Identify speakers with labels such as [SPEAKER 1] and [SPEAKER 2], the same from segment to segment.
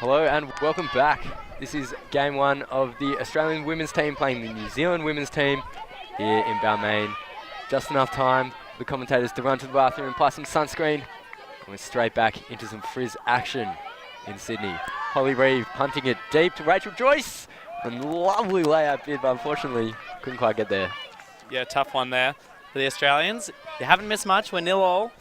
[SPEAKER 1] Hello and welcome back. This is game one of the Australian women's team playing the New Zealand women's team here in Balmain. Just enough time for the commentators to run to the bathroom and apply some sunscreen. And we're straight back into some frizz action in Sydney. Holly Reeve punting it deep to Rachel Joyce. And lovely layup bid, but unfortunately couldn't quite get there.
[SPEAKER 2] Yeah, tough one there for the Australians. You haven't missed much. We're 0-all.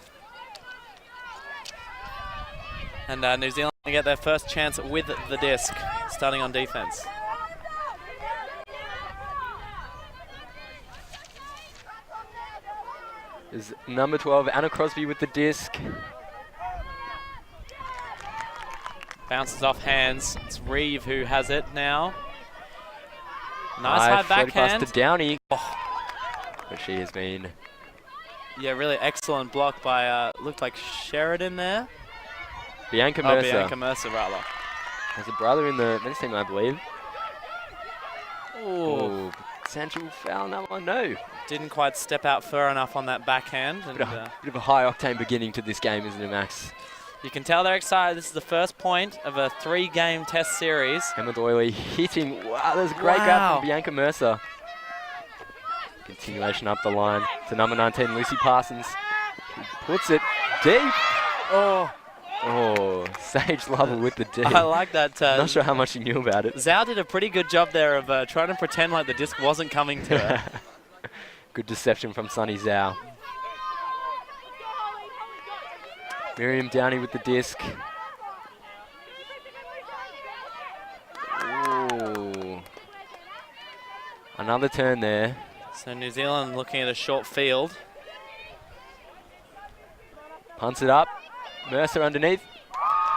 [SPEAKER 2] And New Zealand get their first chance with the disc, starting on defense.
[SPEAKER 1] Is number 12, Anna Crosby with the disc.
[SPEAKER 2] Bounces off hands. It's Reeve who has it now. Nice high backhand.
[SPEAKER 1] Pass to Downey. Oh. But she has been...
[SPEAKER 2] Yeah, really excellent block by, looked like Sheridan there.
[SPEAKER 1] Bianca Mercer.
[SPEAKER 2] Bianca Mercer, rather.
[SPEAKER 1] Has a brother in the men's team, I believe.
[SPEAKER 2] Oh,
[SPEAKER 1] potential foul on that one, no.
[SPEAKER 2] Didn't quite step out far enough on that backhand. And,
[SPEAKER 1] bit of a high-octane beginning to this game, isn't it, Max?
[SPEAKER 2] You can tell they're excited. This is the first point of a 3-game test series.
[SPEAKER 1] Emma Doyley hitting. Wow, there's a great grab from Bianca Mercer. Continuation up the line to number 19, Lucy Parsons. She puts it deep. Oh, Sage Lovell with the D.
[SPEAKER 2] I like that.
[SPEAKER 1] Not sure how much she knew about it.
[SPEAKER 2] Zhao did a pretty good job there of trying to pretend like the disc wasn't coming to her.
[SPEAKER 1] Good deception from Sunny Zhao. Miriam Downey with the disc. Ooh. Another turn there.
[SPEAKER 2] So New Zealand looking at a short field.
[SPEAKER 1] Punts it up. Mercer underneath.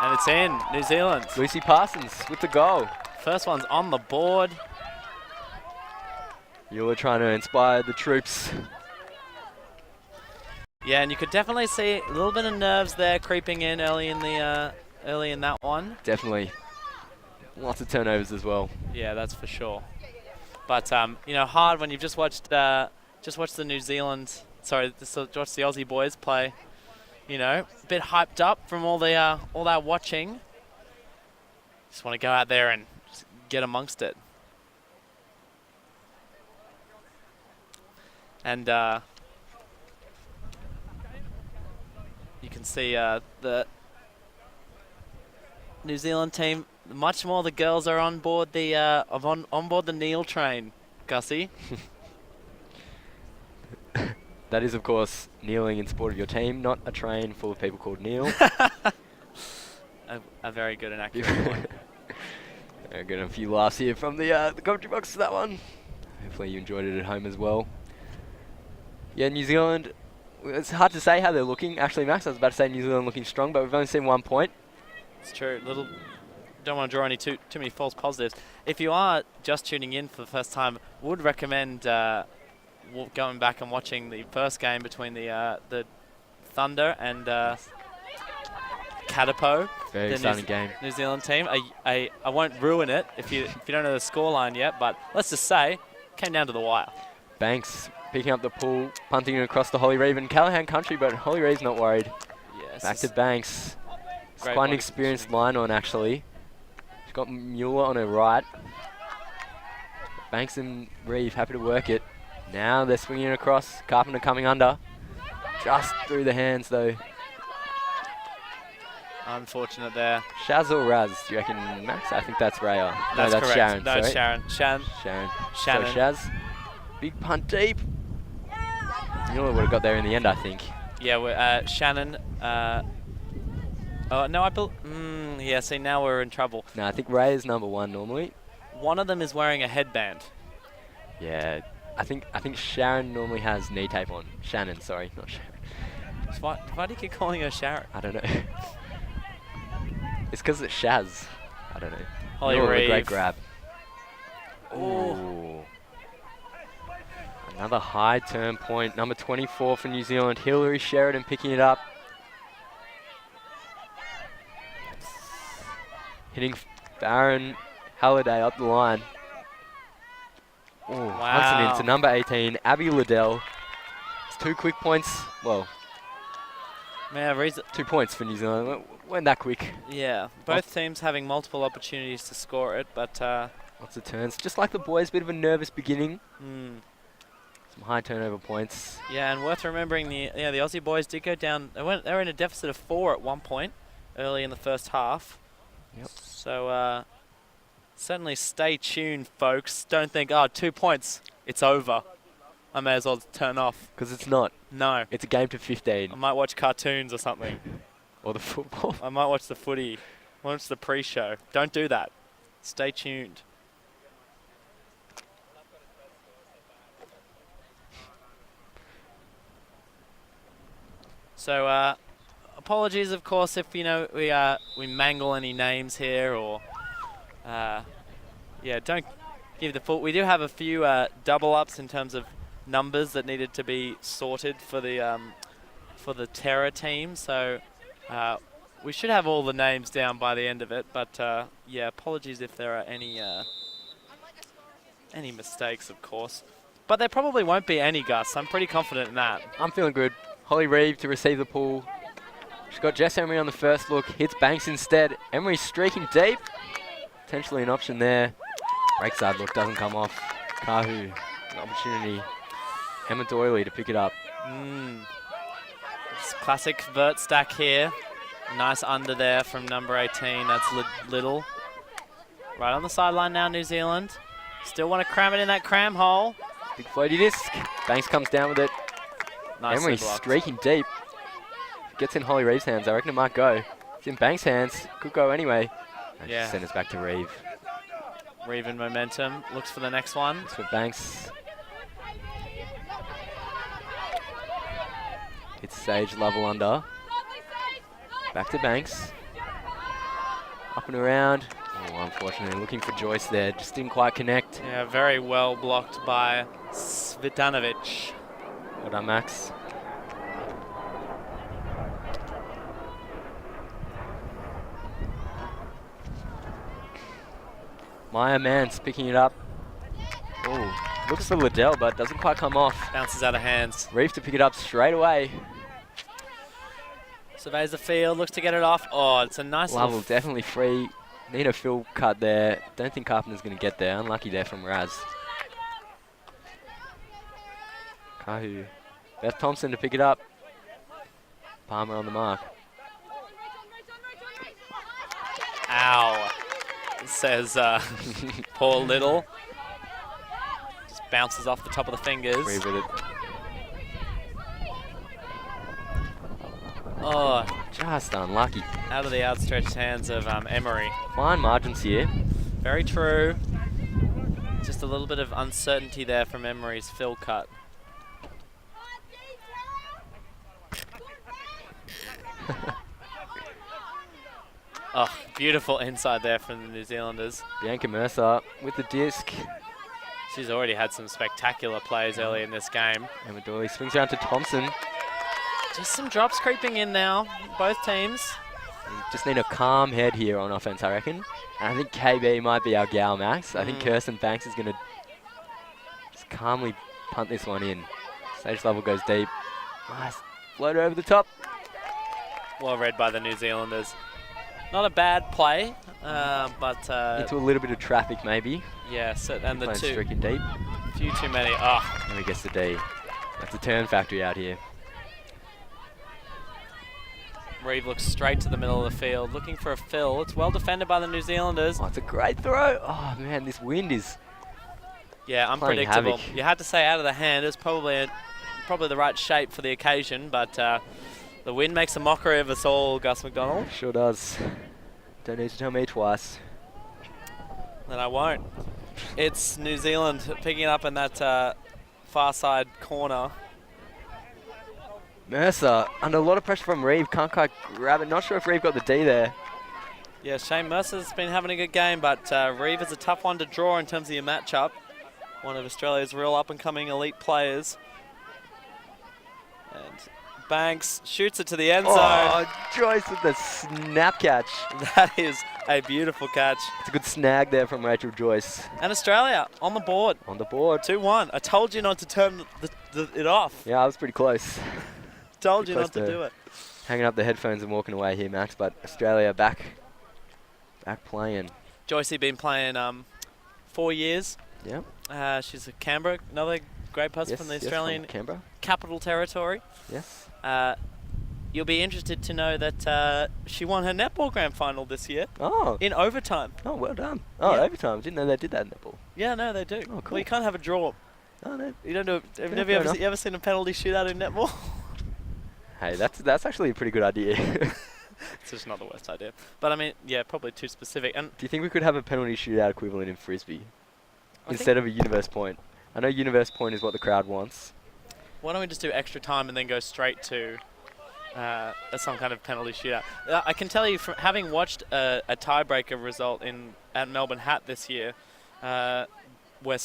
[SPEAKER 2] And it's in. New Zealand.
[SPEAKER 1] Lucy Parsons with the goal.
[SPEAKER 2] First one's on the board.
[SPEAKER 1] You're trying to inspire the troops.
[SPEAKER 2] Yeah, and you could definitely see a little bit of nerves there creeping in early in that one.
[SPEAKER 1] Definitely. Lots of turnovers as well.
[SPEAKER 2] Yeah, that's for sure. But you know, hard when you've just watched the New Zealand, sorry, just watched the Aussie boys play. You know, a bit hyped up from all that watching. Just want to go out there and just get amongst it. And you can see the New Zealand team. Much more the girls are on board the on board the Neil train, Gussie.
[SPEAKER 1] That is, of course, kneeling in support of your team, not a train full of people called Neil.
[SPEAKER 2] a very good and accurate one.
[SPEAKER 1] Very good. A few laughs here from the commentary box to that one. Hopefully you enjoyed it at home as well. Yeah, New Zealand, it's hard to say how they're looking. Actually, Max, I was about to say New Zealand looking strong, but we've only seen 1 point.
[SPEAKER 2] It's true. Don't want to draw any too many false positives. If you are just tuning in for the first time, would recommend going back and watching the first game between the Thunder and Katapo.
[SPEAKER 1] Very exciting game.
[SPEAKER 2] New Zealand team. I won't ruin it if you don't know the scoreline yet, but let's just say came down to the wire.
[SPEAKER 1] Banks picking up the pull, punting it across to Holly Reeve and Callaghan country, but Holly Reeve's not worried.
[SPEAKER 2] Yes.
[SPEAKER 1] Back to Banks. It's quite an experienced line on, actually. She's got Mueller on her right. Banks and Reeve happy to work it. Now they're swinging it across. Carpenter coming under. Just through the hands, though.
[SPEAKER 2] Unfortunate there.
[SPEAKER 1] Shaz or Raz, do you reckon, Max? I think that's Raya.
[SPEAKER 2] That's
[SPEAKER 1] no, that's
[SPEAKER 2] correct.
[SPEAKER 1] Sharon.
[SPEAKER 2] No, it's Sharon.
[SPEAKER 1] Shannon.
[SPEAKER 2] Shannon.
[SPEAKER 1] So Shaz. Big punt deep. Mueller would have got there in the end, I think.
[SPEAKER 2] Yeah, Shannon. Oh, no, yeah, see, now we're in trouble.
[SPEAKER 1] No, I think Ray is number 1 normally.
[SPEAKER 2] One of them is wearing a headband.
[SPEAKER 1] Yeah, I think Sharon normally has knee tape on. Shannon, sorry, not Sharon.
[SPEAKER 2] Why do you keep calling her Sharon?
[SPEAKER 1] I don't know. It's because it's Shaz. I don't know.
[SPEAKER 2] Holly Reeve.
[SPEAKER 1] Great grab. Ooh. Another high turn point. Number 24 for New Zealand. Hillary Sheridan picking it up. Hitting Farron Halliday up the line. Ooh, punts it into number 18, Abby Liddell. It's 2 quick points. Well,
[SPEAKER 2] Yeah,
[SPEAKER 1] 2 points for New Zealand. Went that quick.
[SPEAKER 2] yeah. Both teams having multiple opportunities to score it, but
[SPEAKER 1] Lots of turns. Just like the boys, bit of a nervous beginning.
[SPEAKER 2] mm,
[SPEAKER 1] Some high turnover points.
[SPEAKER 2] yeah, and worth remembering the Aussie boys did go down. They were in a deficit of 4 at one point early in the first half.
[SPEAKER 1] Yep.
[SPEAKER 2] So certainly stay tuned, folks. Don't think, oh, 2 points, it's over. I may as well turn off.
[SPEAKER 1] Because it's not.
[SPEAKER 2] No.
[SPEAKER 1] It's a game to 15.
[SPEAKER 2] I might watch cartoons or something.
[SPEAKER 1] Or the football.
[SPEAKER 2] I might watch the footy. Watch the pre-show. Don't do that. Stay tuned. So, apologies, of course, if we mangle any names here, or don't give the full. We do have a few double ups in terms of numbers that needed to be sorted for the Terror team. So we should have all the names down by the end of it. But apologies if there are any mistakes, of course. But there probably won't be any, Gus. I'm pretty confident in that.
[SPEAKER 1] I'm feeling good. Holly Reeve to receive the pull. She's got Jess Emery on the first look. Hits Banks instead. Emery streaking deep. Potentially an option there. Break side look doesn't come off. Kahu, an opportunity. Emma Doyley to pick it up.
[SPEAKER 2] It's classic vert stack here. Nice under there from number 18. That's Little. Right on the sideline now, New Zealand. Still want to cram it in that cram hole.
[SPEAKER 1] Big floaty disc. Banks comes down with it.
[SPEAKER 2] Nicely
[SPEAKER 1] Emery
[SPEAKER 2] blocked.
[SPEAKER 1] streaking deep. Gets in Holly Reeve's hands. I reckon it might go. It's in Banks' hands. Could go anyway. And
[SPEAKER 2] Yeah.
[SPEAKER 1] send us back to Reeve.
[SPEAKER 2] Reeve in momentum. Looks for the next one.
[SPEAKER 1] It's for Banks. It's Sage level under. Back to Banks. Up and around. Oh, unfortunately, looking for Joyce there. Just didn't quite connect.
[SPEAKER 2] Yeah, very well blocked by Svitanovic.
[SPEAKER 1] Well done, Max. Maya Mance picking it up. Oh, looks for Liddell, but doesn't quite come off.
[SPEAKER 2] Bounces out of hands.
[SPEAKER 1] Reeve to pick it up straight away.
[SPEAKER 2] Surveys the field, looks to get it off. Oh, it's a nice
[SPEAKER 1] Level
[SPEAKER 2] little
[SPEAKER 1] definitely free. Need a fill cut there. Don't think Carpenter's going to get there. Unlucky there from Raz. Kahu. Beth Thompson to pick it up. Palmer on the mark.
[SPEAKER 2] Ow, says poor Little. Just bounces off the top of the fingers.
[SPEAKER 1] Reeve with it.
[SPEAKER 2] Oh,
[SPEAKER 1] Just unlucky.
[SPEAKER 2] out of the outstretched hands of Emery.
[SPEAKER 1] Fine margins here.
[SPEAKER 2] Very true. Just a little bit of uncertainty there from Emery's fill cut. Oh, beautiful inside there from the New Zealanders.
[SPEAKER 1] Bianca Mercer with the disc.
[SPEAKER 2] She's already had some spectacular plays early in this game.
[SPEAKER 1] Emma Doyley swings around to Thompson.
[SPEAKER 2] Just some drops creeping in now, both teams.
[SPEAKER 1] We just need a calm head here on offense, I reckon. And I think KB might be our gal, Max. I think Kirsten Banks is going to just calmly punt this one in. Stage level goes deep. Nice floater over the top.
[SPEAKER 2] Well read by the New Zealanders. Not a bad play, but
[SPEAKER 1] Into a little bit of traffic, maybe.
[SPEAKER 2] yeah. So and the
[SPEAKER 1] Playing
[SPEAKER 2] two,
[SPEAKER 1] streaking deep.
[SPEAKER 2] few too many. Oh,
[SPEAKER 1] And he gets the D. That's a turn factory out here.
[SPEAKER 2] Reeve looks straight to the middle of the field, looking for a fill. It's well defended by the New Zealanders.
[SPEAKER 1] Oh, it's a great throw. Oh, man, this wind is...
[SPEAKER 2] Yeah,
[SPEAKER 1] playing
[SPEAKER 2] unpredictable.
[SPEAKER 1] havoc.
[SPEAKER 2] You had to say out of the hand. It's probably the right shape for the occasion, but the wind makes a mockery of us all, Gus McDonald.
[SPEAKER 1] Sure does. Don't need to tell me twice.
[SPEAKER 2] Then I won't. It's New Zealand picking it up in that far side corner.
[SPEAKER 1] Mercer, under a lot of pressure from Reeve, can't quite grab it. Not sure if Reeve got the D there.
[SPEAKER 2] Yeah, Shane Mercer's been having a good game, but Reeve is a tough one to draw in terms of your matchup. One of Australia's real up-and-coming elite players. And Banks shoots it to the end zone.
[SPEAKER 1] Oh, Joyce with the snap catch.
[SPEAKER 2] That is a beautiful catch.
[SPEAKER 1] It's a good snag there from Rachel Joyce.
[SPEAKER 2] And Australia on the board.
[SPEAKER 1] On the board.
[SPEAKER 2] 2-1. I told you not to turn it off.
[SPEAKER 1] Yeah, I was pretty close.
[SPEAKER 2] Told you
[SPEAKER 1] Close
[SPEAKER 2] not to do it.
[SPEAKER 1] hanging up the headphones and walking away here, Max. But Australia back playing.
[SPEAKER 2] Joycey been playing 4 years.
[SPEAKER 1] Yeah.
[SPEAKER 2] She's a Canberra, another great person from the Australian
[SPEAKER 1] from Canberra.
[SPEAKER 2] Capital Territory.
[SPEAKER 1] Yes.
[SPEAKER 2] You'll be interested to know that she won her netball grand final this year.
[SPEAKER 1] Oh.
[SPEAKER 2] In overtime.
[SPEAKER 1] Oh, well done. Oh,
[SPEAKER 2] Yeah.
[SPEAKER 1] overtime. Didn't know they did that in netball.
[SPEAKER 2] Yeah, no, they do.
[SPEAKER 1] Oh, cool.
[SPEAKER 2] Well, you can't have a draw.
[SPEAKER 1] Oh, no.
[SPEAKER 2] You don't do.
[SPEAKER 1] Yeah,
[SPEAKER 2] Have
[SPEAKER 1] fair
[SPEAKER 2] you ever seen a penalty shootout in netball?
[SPEAKER 1] Hey, that's actually a pretty good idea.
[SPEAKER 2] It's just not the worst idea. But I mean, yeah, probably too specific. And
[SPEAKER 1] Do you think we could have a penalty shootout equivalent in Frisbee instead of a universe point? I know universe point is what the crowd wants.
[SPEAKER 2] why don't we just do extra time and then go straight to some kind of penalty shootout? I can tell you from having watched a tiebreaker result at Melbourne Hat this year, where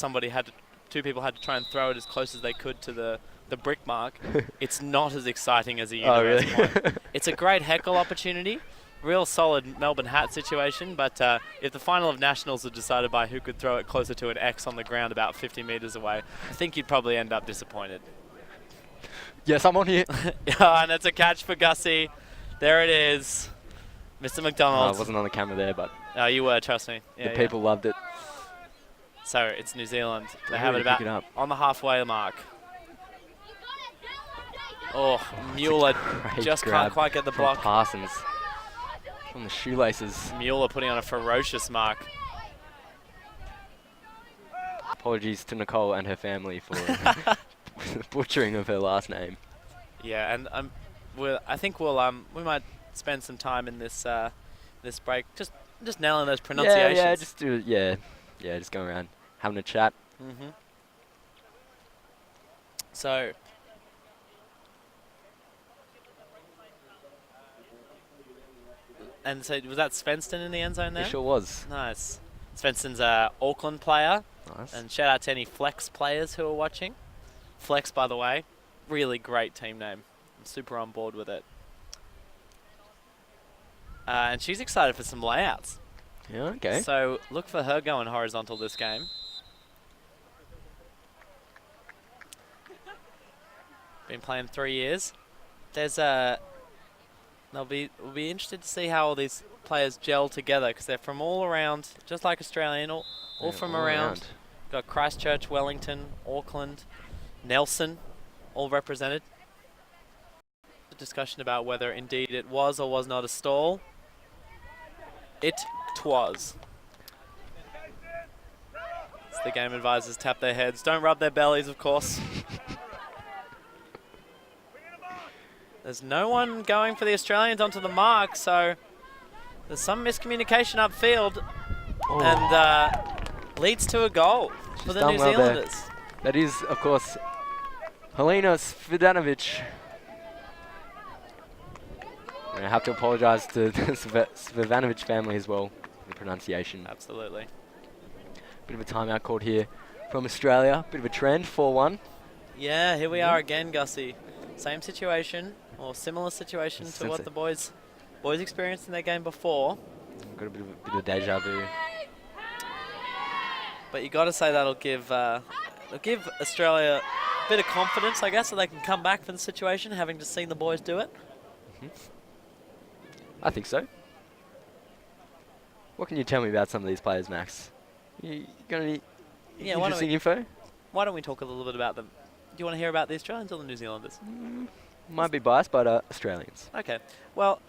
[SPEAKER 2] two people had to try and throw it as close as they could to the brick mark. It's not as exciting as a universe point. It's a great heckle opportunity. Real solid Melbourne Hat situation, but if the final of Nationals are decided by who could throw it closer to an X on the ground about 50 metres away, I think you'd probably end up disappointed.
[SPEAKER 1] Yes, I'm on here.
[SPEAKER 2] And it's a catch for Gussie. There it is. Mr. McDonald.
[SPEAKER 1] I wasn't on the camera there, but
[SPEAKER 2] You were, trust me.
[SPEAKER 1] the people loved it.
[SPEAKER 2] So it's New Zealand. They
[SPEAKER 1] They
[SPEAKER 2] have it
[SPEAKER 1] really
[SPEAKER 2] about
[SPEAKER 1] pick it up.
[SPEAKER 2] on the halfway mark. Oh, Mueller
[SPEAKER 1] Great
[SPEAKER 2] just
[SPEAKER 1] grab
[SPEAKER 2] can't quite get the
[SPEAKER 1] from
[SPEAKER 2] block.
[SPEAKER 1] Parsons on the shoelaces.
[SPEAKER 2] Mueller putting on a ferocious mark.
[SPEAKER 1] Apologies to Nicole and her family for the butchering of her last name.
[SPEAKER 2] Yeah, and I think we might spend some time in this this break just nailing those pronunciations.
[SPEAKER 1] Yeah, just going around having a chat.
[SPEAKER 2] Mm-hmm. So. And so was that Svensson in the end zone there?
[SPEAKER 1] It sure was.
[SPEAKER 2] Nice. Svensson's a Auckland player.
[SPEAKER 1] Nice.
[SPEAKER 2] And shout out to any Flex players who are watching. Flex, by the way, really great team name. I'm super on board with it. And she's excited for some layouts.
[SPEAKER 1] Yeah, okay.
[SPEAKER 2] So look for her going horizontal this game. Been playing 3 years. We'll be interested to see how all these players gel together because they're from all around, just like Australian, all from around. Got Christchurch, Wellington, Auckland, Nelson, all represented. A discussion about whether indeed it was or was not a stall. It was. As the game advisors tap their heads. Don't rub their bellies, of course. There's no one going for the Australians onto the mark, so there's some miscommunication upfield and leads to a goal for the New Zealanders.
[SPEAKER 1] That is, of course, Helena Svidanovic. And I have to apologise to the Svidanovic family as well for the pronunciation.
[SPEAKER 2] Absolutely.
[SPEAKER 1] Bit of a timeout called here from Australia. Bit of a trend, 4-1.
[SPEAKER 2] Yeah, here we are again, Gussie. Same situation, or similar situation to what the boys experienced in their game before.
[SPEAKER 1] Got a bit of deja vu.
[SPEAKER 2] But you got to say that'll give Australia a bit of confidence, I guess, so they can come back from the situation, having just seen the boys do it.
[SPEAKER 1] I think so. What can you tell me about some of these players, Max? You got any interesting info?
[SPEAKER 2] Why don't we talk a little bit about them? Do you want to hear about the Australians or the New Zealanders?
[SPEAKER 1] Might be biased, but Australians.
[SPEAKER 2] Okay. Well,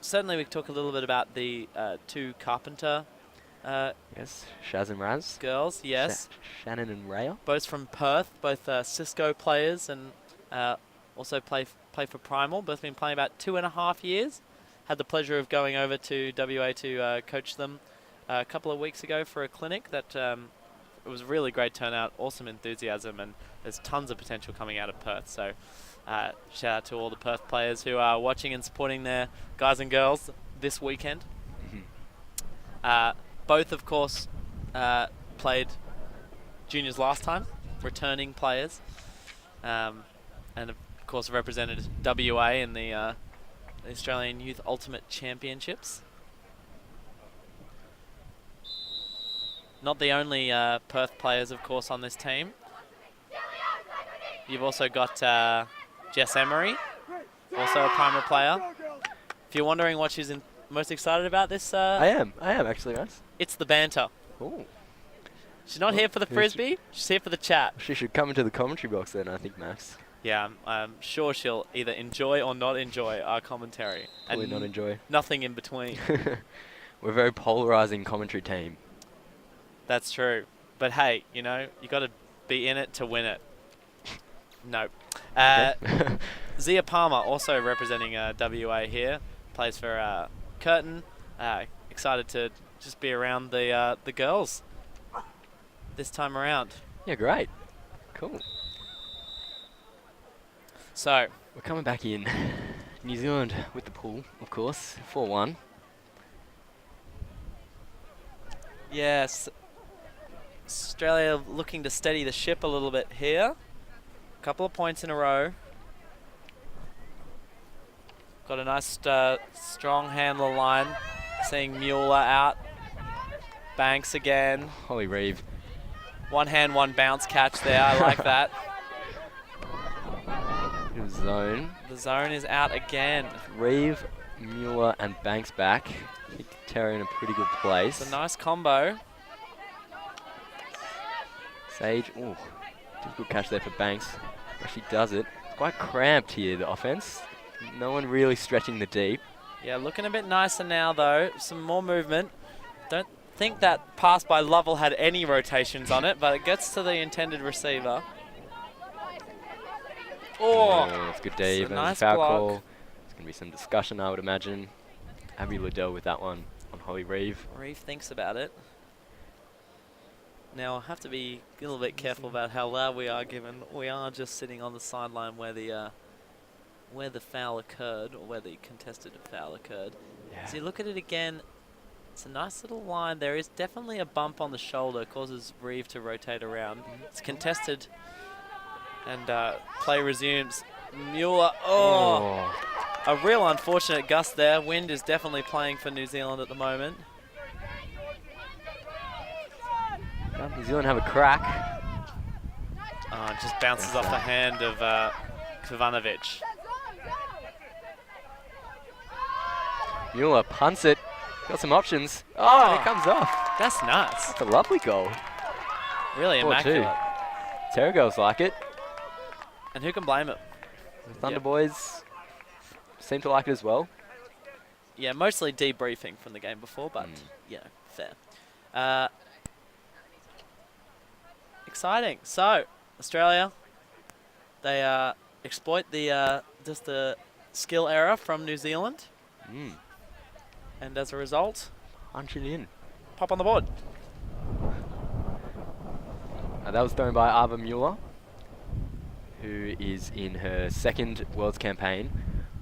[SPEAKER 2] certainly we can talk a little bit about the two Carpenter
[SPEAKER 1] Yes, Shaz and Raz.
[SPEAKER 2] girls. Yes.
[SPEAKER 1] Shannon and Raya.
[SPEAKER 2] Both from Perth, both Cisco players and also play for Primal. Both been playing about 2.5 years. Had the pleasure of going over to WA to coach them a couple of weeks ago for a clinic that it was a really great turnout, awesome enthusiasm, and there's tons of potential coming out of Perth. So shout out to all the Perth players who are watching and supporting their guys and girls this weekend. Both, of course, played juniors last time, returning players, and of course represented WA in the Australian Youth Ultimate Championships. Not the only Perth players, of course, on this team. You've also got Jess Emery, also a primal player. If you're wondering what she's most excited about this,
[SPEAKER 1] I am actually, Russ.
[SPEAKER 2] it's the banter.
[SPEAKER 1] Ooh.
[SPEAKER 2] She's not here for the frisbee, she's here for the chat.
[SPEAKER 1] She should come into the commentary box then, I think, Max.
[SPEAKER 2] Yeah, I'm sure she'll either enjoy or not enjoy our commentary.
[SPEAKER 1] Probably not enjoy.
[SPEAKER 2] Nothing in between.
[SPEAKER 1] We're a very polarizing commentary team.
[SPEAKER 2] That's true. But hey, you know, you got to be in it to win it. Nope. Zia Palmer, also representing WA here, plays for Curtin. Excited to just be around the girls this time around.
[SPEAKER 1] Yeah, great. Cool.
[SPEAKER 2] So
[SPEAKER 1] we're coming back in. New Zealand with the pool, of course, 4-1.
[SPEAKER 2] Yes, Australia looking to steady the ship a little bit here. Couple of points in a row. Got a nice strong handler line. Seeing Mueller out. Banks again.
[SPEAKER 1] Holly Reeve.
[SPEAKER 2] One hand, one bounce catch there. I like that.
[SPEAKER 1] Zone.
[SPEAKER 2] The zone is out again.
[SPEAKER 1] Reeve, Mueller, and Banks back. I think Terry in a pretty good place.
[SPEAKER 2] It's a nice combo.
[SPEAKER 1] Sage. Ooh, difficult catch there for Banks. Actually does it. It's quite cramped here, the offense. No one really stretching the deep.
[SPEAKER 2] Yeah, looking a bit nicer now, though. Some more movement. Don't think that pass by Lovell had any rotations on it, but it gets to the intended receiver. Oh,
[SPEAKER 1] that's good, Dave.
[SPEAKER 2] Nice
[SPEAKER 1] foul
[SPEAKER 2] block.
[SPEAKER 1] call. There's going to be some discussion, I would imagine. Abby Liddell with that one on Holly Reeve.
[SPEAKER 2] Reeve thinks about it. Now, I have to be a little bit careful about how loud we are, given we are just sitting on the sideline where the foul occurred, or where the contested foul occurred.
[SPEAKER 1] Yeah.
[SPEAKER 2] So you look at it again, it's a nice little line. There is definitely a bump on the shoulder, causes Reeve to rotate around. It's contested, and play resumes. Mueller, a real unfortunate gust there. Wind is definitely playing for New Zealand at the moment.
[SPEAKER 1] New Zealand have a crack.
[SPEAKER 2] It just bounces off the hand of Kivanovic.
[SPEAKER 1] Mueller punts it. Got some options. Oh, it comes off.
[SPEAKER 2] That's nuts.
[SPEAKER 1] That's a lovely goal.
[SPEAKER 2] Really immaculate.
[SPEAKER 1] Terra girls like it.
[SPEAKER 2] And who can blame it?
[SPEAKER 1] The Thunder Boys seem to like it as well.
[SPEAKER 2] Yeah, mostly debriefing from the game before, but you know, fair. Exciting. So Australia, they exploit the just the skill error from New Zealand, and as a result,
[SPEAKER 1] punch it in.
[SPEAKER 2] Pop on the board.
[SPEAKER 1] That was thrown by Ava Mueller, who is in her second Worlds campaign,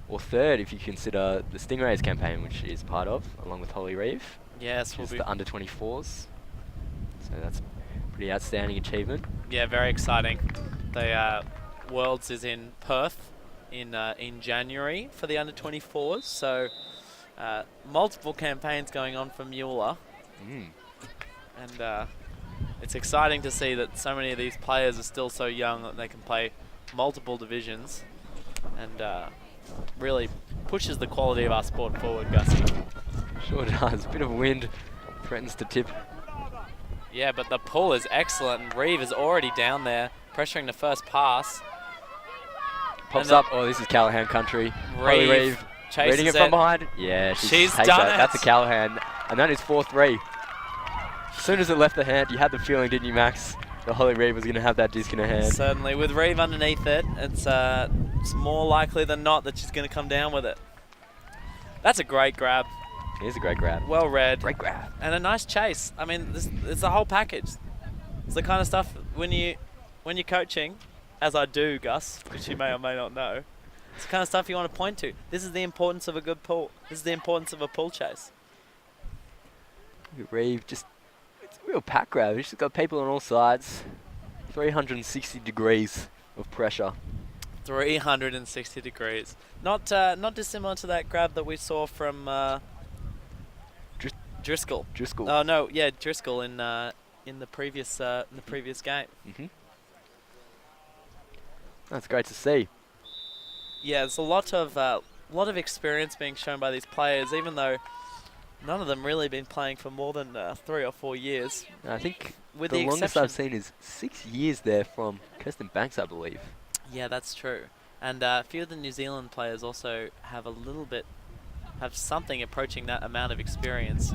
[SPEAKER 1] or third if you consider the Stingrays campaign, which she is part of, along with Holly Reeve.
[SPEAKER 2] Yes,
[SPEAKER 1] which is the under 24s. So that's pretty outstanding achievement.
[SPEAKER 2] Yeah, very exciting. The Worlds is in Perth in January for the under 24s. So multiple campaigns going on for Mueller. And it's exciting to see that so many of these players are still so young that they can play multiple divisions, and really pushes the quality of our sport forward, Gussie.
[SPEAKER 1] Sure does. Bit of wind threatens to tip.
[SPEAKER 2] Yeah, but the pull is excellent, and Reeve is already down there, pressuring the first pass.
[SPEAKER 1] Pops up. Oh, this is Callahan country. Holly Reeve reading it from behind. Yeah, she's
[SPEAKER 2] done it.
[SPEAKER 1] That's a Callahan, and that is 4-3. As soon as it left the hand, you had the feeling, didn't you, Max? The Holly Reeve was going to have that disc in her hand.
[SPEAKER 2] Certainly. With Reeve underneath it, it's more likely than not that she's going to come down with it. That's a great grab.
[SPEAKER 1] It is a great grab.
[SPEAKER 2] Well read.
[SPEAKER 1] Great grab.
[SPEAKER 2] And a nice chase. I mean, it's the whole package. It's the kind of stuff when you're coaching, as I do, Gus, which you may or may not know. It's the kind of stuff you want to point to. This is the importance of a good pull. This is the importance of a pull chase.
[SPEAKER 1] Reeve just... It's a real pack grab. She's got people on all sides. 360 degrees of pressure.
[SPEAKER 2] 360 degrees. Not dissimilar to that grab that we saw from Driscoll.
[SPEAKER 1] Driscoll.
[SPEAKER 2] Oh no, yeah, Driscoll in the previous game.
[SPEAKER 1] That's great to see.
[SPEAKER 2] Yeah, there's a lot of experience being shown by these players, even though none of them really been playing for more than 3 or 4 years.
[SPEAKER 1] I think
[SPEAKER 2] with
[SPEAKER 1] the
[SPEAKER 2] the
[SPEAKER 1] longest
[SPEAKER 2] exception,
[SPEAKER 1] I've seen is 6 years there from Kirsten Banks, I believe.
[SPEAKER 2] Yeah, that's true. And a few of the New Zealand players also have something approaching that amount of experience.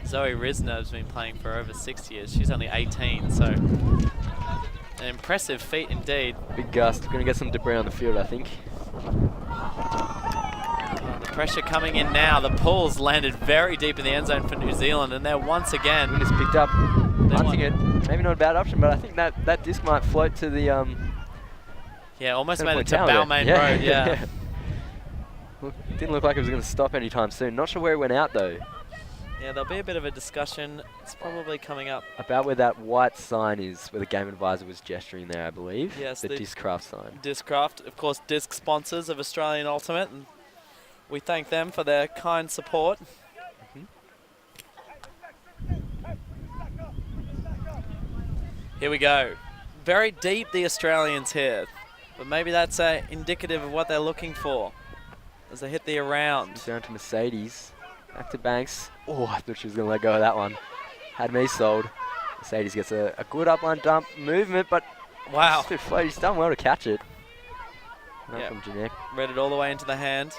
[SPEAKER 2] Zoe Risner has been playing for over 6 years. She's only 18, so an impressive feat indeed.
[SPEAKER 1] Big gust. Going to get some debris on the field, I think.
[SPEAKER 2] The pressure coming in now. The pulls landed very deep in the end zone for New Zealand, and they're once again...
[SPEAKER 1] Wind is picked up. Punting it. Maybe not a bad option, but I think that disc might float to the...
[SPEAKER 2] yeah, almost made it to
[SPEAKER 1] tower
[SPEAKER 2] Balmain
[SPEAKER 1] there.
[SPEAKER 2] Road, yeah.
[SPEAKER 1] Didn't look like it was going to stop anytime soon. Not sure where it went out, though.
[SPEAKER 2] Yeah, there'll be a bit of a discussion. It's probably coming up.
[SPEAKER 1] About where that white sign is, where the game advisor was gesturing there, I believe.
[SPEAKER 2] Yes,
[SPEAKER 1] the Discraft sign.
[SPEAKER 2] Discraft, of course, disc sponsors of Australian Ultimate, and we thank them for their kind support. Here we go. Very deep, the Australians here, but maybe that's indicative of what they're looking for as they hit the around.
[SPEAKER 1] Down to Mercedes. Back to Banks. Oh, I thought she was going to let go of that one. Had me sold. Mercedes gets a good upline dump movement, but
[SPEAKER 2] wow,
[SPEAKER 1] it's a bit floaty. He's done well to catch it.
[SPEAKER 2] Yep.
[SPEAKER 1] From Jeanette.
[SPEAKER 2] Read it all the way into the hand.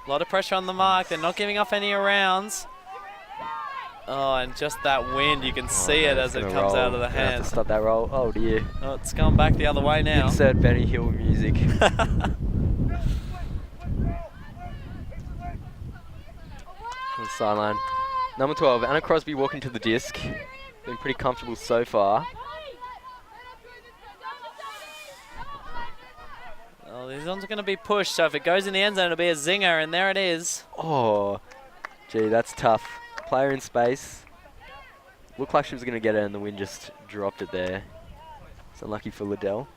[SPEAKER 2] A lot of pressure on the mark. They're not giving off any arounds. Oh, and just that wind, you can see it as it comes out of the hand.
[SPEAKER 1] Have to stop that roll. Oh dear.
[SPEAKER 2] Oh, it's gone back the other way now.
[SPEAKER 1] Insert Benny Hill music. On the sideline. Number 12, Anna Crosby walking to the disc. Been pretty comfortable so far.
[SPEAKER 2] Oh, these ones are going to be pushed, so if it goes in the end zone, it'll be a zinger, and there it is.
[SPEAKER 1] Oh, gee, that's tough. Player in space. Looked like she was going to get it, and the wind just dropped it there. It's unlucky for Liddell.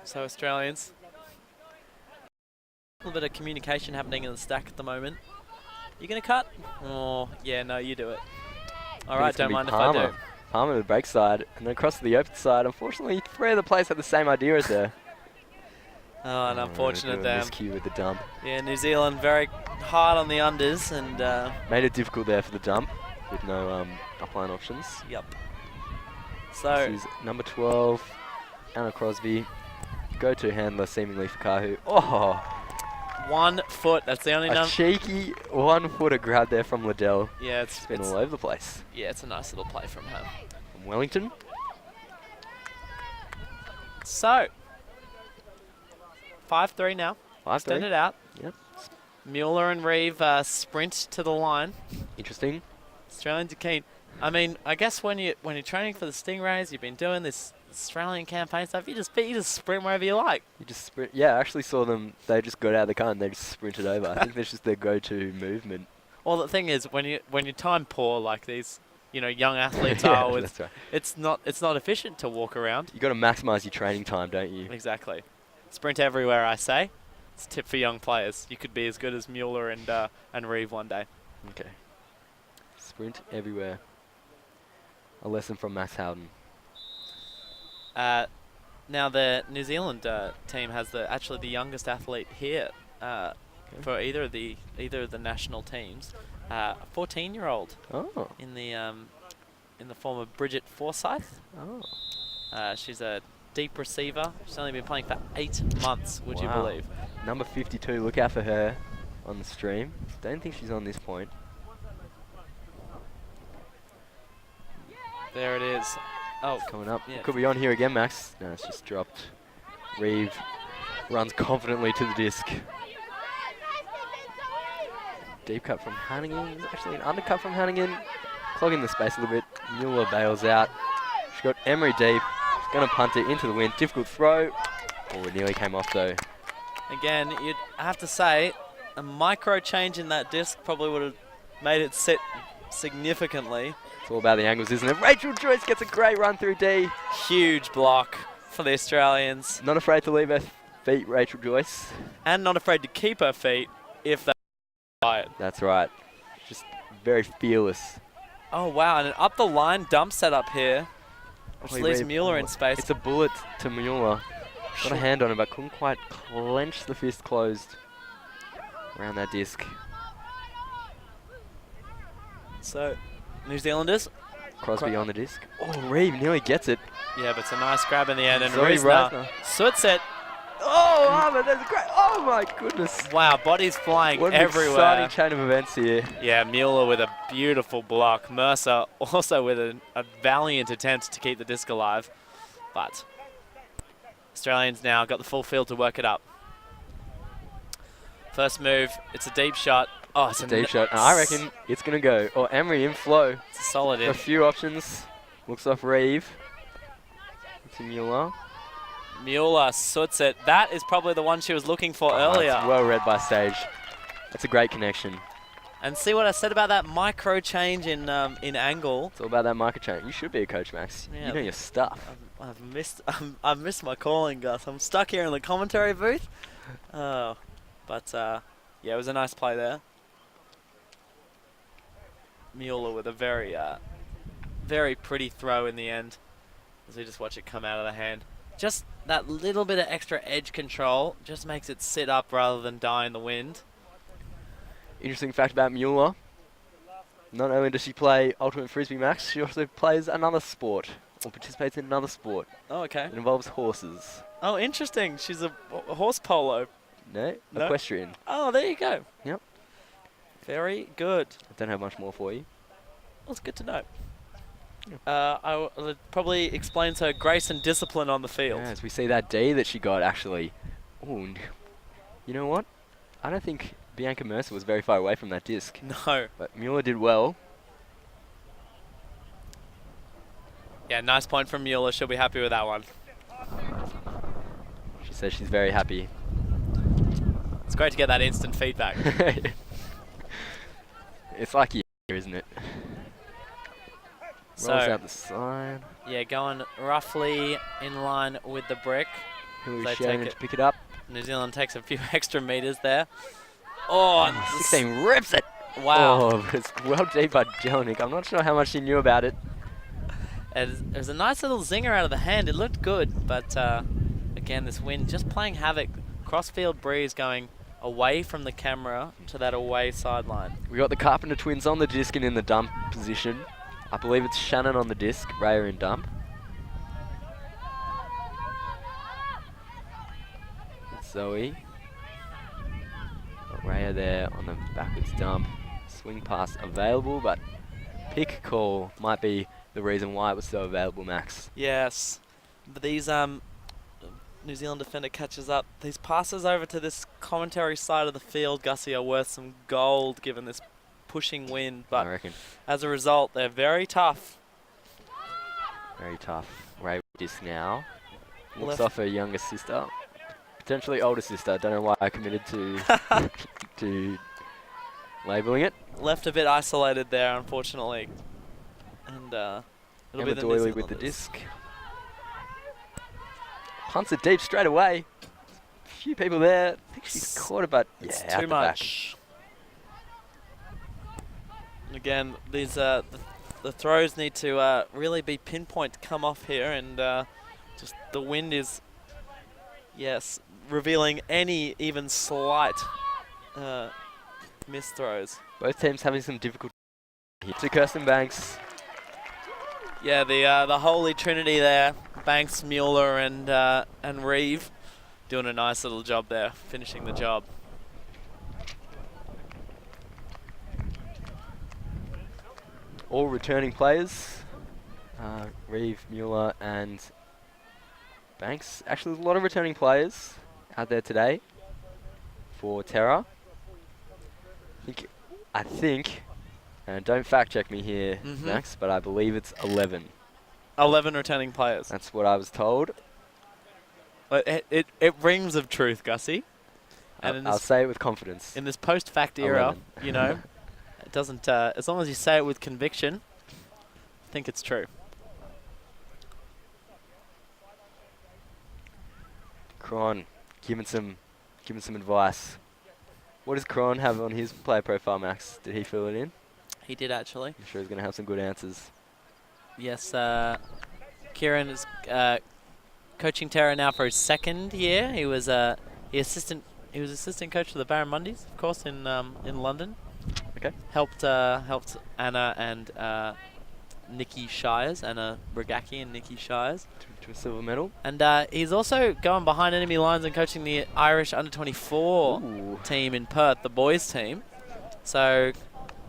[SPEAKER 2] So Australians. A little bit of communication happening in the stack at the moment. You going to cut? Oh, yeah, no, you do it. All right, don't mind if I do.
[SPEAKER 1] Palmer to the break side, and then across to the open side. Unfortunately, 3 of the players had the same idea as her.
[SPEAKER 2] Oh, an unfortunate them.
[SPEAKER 1] Miscue with the dump.
[SPEAKER 2] Yeah, New Zealand very hard on the unders and
[SPEAKER 1] made it difficult there for the dump with no upline options.
[SPEAKER 2] Yep. So
[SPEAKER 1] this is number 12, Anna Crosby, go-to handler seemingly for Kahu. Oh,
[SPEAKER 2] 1 foot. That's the only
[SPEAKER 1] a cheeky 1-footer grab there from Liddell.
[SPEAKER 2] Yeah, it's
[SPEAKER 1] been all over the place.
[SPEAKER 2] Yeah, it's a nice little play from her.
[SPEAKER 1] From Wellington.
[SPEAKER 2] So 5-3 now.
[SPEAKER 1] 5-3.
[SPEAKER 2] Extend it out.
[SPEAKER 1] Yep.
[SPEAKER 2] Mueller and Reeve sprint to the line.
[SPEAKER 1] Interesting.
[SPEAKER 2] Australians are keen. I mean, I guess when you're training for the Stingrays, you've been doing this Australian campaign stuff. You just sprint wherever you like.
[SPEAKER 1] You just sprint. Yeah, I actually saw them. They just got out of the car and they just sprinted over. I think that's just their go-to movement.
[SPEAKER 2] Well, the thing is, when you're time poor like these, young athletes are,
[SPEAKER 1] that's right.
[SPEAKER 2] it's not efficient to walk around.
[SPEAKER 1] You got to maximise your training time, don't you?
[SPEAKER 2] Exactly. Sprint everywhere, I say. It's a tip for young players. You could be as good as Mueller and Reeve one day.
[SPEAKER 1] Okay. Sprint everywhere. A lesson from Max Howden.
[SPEAKER 2] Now the New Zealand team has actually the youngest athlete here for either of the national teams, a 14-year-old.
[SPEAKER 1] Oh.
[SPEAKER 2] In the form of Bridget Forsyth.
[SPEAKER 1] Oh.
[SPEAKER 2] She's a deep receiver. She's only been playing for 8 months. Would you believe?
[SPEAKER 1] Number 52. Look out for her on the stream. Don't think she's on this point.
[SPEAKER 2] There it is. Oh,
[SPEAKER 1] coming up.
[SPEAKER 2] Yeah.
[SPEAKER 1] Could be on here again, Max. No, it's just dropped. Reeve runs confidently to the disc. Deep cut from Hannigan. Actually, an undercut from Hannigan. Clogging the space a little bit. Mueller bails out. She's got Emery deep. She's going to punt it into the wind. Difficult throw. Oh, it nearly came off though.
[SPEAKER 2] Again, you'd have to say a micro change in that disc probably would have made it sit significantly.
[SPEAKER 1] It's all about the angles, isn't it? Rachel Joyce gets a great run through D.
[SPEAKER 2] Huge block for the Australians.
[SPEAKER 1] Not afraid to leave her feet, Rachel Joyce.
[SPEAKER 2] And not afraid to keep her feet if they're tired.
[SPEAKER 1] That's right. Just very fearless.
[SPEAKER 2] Oh, wow. And an up the line dump setup here. which
[SPEAKER 1] Oh, he
[SPEAKER 2] leaves
[SPEAKER 1] read-
[SPEAKER 2] Mueller in
[SPEAKER 1] oh,
[SPEAKER 2] space.
[SPEAKER 1] It's a bullet to Mueller. Got a hand on him, but couldn't quite clench the fist closed around that disc.
[SPEAKER 2] So, New Zealanders.
[SPEAKER 1] Crosby on the disc. Oh, Reeve nearly gets it.
[SPEAKER 2] Yeah, but it's a nice grab in the end. And
[SPEAKER 1] Zoe
[SPEAKER 2] Reisner
[SPEAKER 1] Reisner.
[SPEAKER 2] suits it.
[SPEAKER 1] Oh, but there's a great. Oh my goodness.
[SPEAKER 2] Wow, bodies flying
[SPEAKER 1] What an
[SPEAKER 2] everywhere.
[SPEAKER 1] exciting chain of events here.
[SPEAKER 2] Yeah, Mueller with a beautiful block. Mercer also with a valiant attempt to keep the disc alive. But Australians now got the full field to work it up. First move, it's a deep shot. Oh, it's
[SPEAKER 1] A deep shot, and I reckon it's going to go. Or Emery in flow.
[SPEAKER 2] It's a solid in.
[SPEAKER 1] A few options. Looks off Reeve. To Mueller.
[SPEAKER 2] Mueller suits it. That is probably the one she was looking for earlier.
[SPEAKER 1] It's well read by Sage. That's a great connection.
[SPEAKER 2] And see what I said about that micro change in angle.
[SPEAKER 1] It's all about that micro chain. You should be a coach, Max.
[SPEAKER 2] Yeah,
[SPEAKER 1] You know your stuff.
[SPEAKER 2] I've missed my calling, Gus. I'm stuck here in the commentary booth. Oh, but yeah, it was a nice play there. Mueller with a very very pretty throw in the end, as we just watch it come out of the hand. Just that little bit of extra edge control just makes it sit up rather than die in the wind.
[SPEAKER 1] Interesting fact about Mueller. Not only does she play Ultimate Frisbee, Max, she also plays another sport, or participates in another sport.
[SPEAKER 2] Oh, okay.
[SPEAKER 1] It involves horses.
[SPEAKER 2] Oh, interesting. She's a horse polo.
[SPEAKER 1] No?
[SPEAKER 2] No?
[SPEAKER 1] Equestrian.
[SPEAKER 2] Oh, there you go.
[SPEAKER 1] Yep.
[SPEAKER 2] Very good.
[SPEAKER 1] I don't have much more for you.
[SPEAKER 2] Well, it's good to know.
[SPEAKER 1] Yeah.
[SPEAKER 2] It probably explains her grace and discipline on the field.
[SPEAKER 1] Yeah, as we see that D that she got, actually. Ooh, you know what? I don't think Bianca Mercer was very far away from that disc.
[SPEAKER 2] No.
[SPEAKER 1] But Mueller did well.
[SPEAKER 2] Yeah, nice point from Mueller. She'll be happy with that one.
[SPEAKER 1] She says she's very happy.
[SPEAKER 2] It's great to get that instant feedback.
[SPEAKER 1] It's like here, isn't it?
[SPEAKER 2] So,
[SPEAKER 1] Rolls out the side.
[SPEAKER 2] yeah, going roughly in line with the brick.
[SPEAKER 1] Hillary
[SPEAKER 2] They
[SPEAKER 1] Shannon
[SPEAKER 2] take
[SPEAKER 1] to
[SPEAKER 2] it.
[SPEAKER 1] pick it up.
[SPEAKER 2] New Zealand takes a few extra meters there. Oh, and
[SPEAKER 1] 16 rips it.
[SPEAKER 2] wow.
[SPEAKER 1] Oh, but it's well deep by Jelinek. I'm not sure how much she knew about it.
[SPEAKER 2] It was a nice little zinger out of the hand. It looked good, but again, this wind just playing havoc. Crossfield breeze going away from the camera to that away sideline.
[SPEAKER 1] We got the Carpenter twins on the disc and in the dump position. I believe it's Shannon on the disc, Raya in dump. Zoe. Got Raya there on the backwards dump. Swing pass available, but pick call might be the reason why it was so available, Max.
[SPEAKER 2] Yes, but these New Zealand defender catches up. These passes over to this commentary side of the field, Gussie, are worth some gold given this pushing wind. But
[SPEAKER 1] I reckon.
[SPEAKER 2] as a result, they're very tough.
[SPEAKER 1] Very tough. Ray with disc now. Looks
[SPEAKER 2] Left.
[SPEAKER 1] off her younger sister. Potentially older sister. Don't know why I committed to to labelling it.
[SPEAKER 2] Left a bit isolated there, unfortunately. And it'll
[SPEAKER 1] Emma
[SPEAKER 2] be the
[SPEAKER 1] Doyley
[SPEAKER 2] New
[SPEAKER 1] with the
[SPEAKER 2] Zealanders.
[SPEAKER 1] disc. Punts it deep straight away. A few people there. I think she's caught it, but
[SPEAKER 2] It's
[SPEAKER 1] yeah, out
[SPEAKER 2] too
[SPEAKER 1] the back.
[SPEAKER 2] much. Again, these the throws need to really be pinpoint to come off here, and just the wind is, yes, revealing any even slight missed throws.
[SPEAKER 1] Both teams having some difficulty here. To Kirsten Banks.
[SPEAKER 2] Yeah, the holy trinity there, Banks, Mueller, and Reeve, doing a nice little job there, finishing the job.
[SPEAKER 1] All returning players. Reeve, Mueller, and Banks. Actually, there's a lot of returning players out there today for Terra. I think, and don't fact check me here, Max, but I believe it's 11.
[SPEAKER 2] 11 returning players.
[SPEAKER 1] That's what I was told.
[SPEAKER 2] It rings of truth, Gussie. And in
[SPEAKER 1] I'll
[SPEAKER 2] this,
[SPEAKER 1] say it with confidence.
[SPEAKER 2] in this post-fact era,
[SPEAKER 1] 11.
[SPEAKER 2] you know, it doesn't. As long as you say it with conviction, I think it's true.
[SPEAKER 1] Cron, giving some advice. What does Cron have on his player profile, Max? Did he fill it in?
[SPEAKER 2] He did actually.
[SPEAKER 1] I'm sure he's going to have some good answers.
[SPEAKER 2] Yes. Kieran is coaching Terra now for his 2nd year. He was assistant coach for the Barramundies, of course, in London.
[SPEAKER 1] Okay.
[SPEAKER 2] Helped Anna and Nikki Shires, Anna Bragacki and Nikki Shires.
[SPEAKER 1] To a silver medal.
[SPEAKER 2] And he's also going behind enemy lines and coaching the Irish under-24 team in Perth, the boys team. So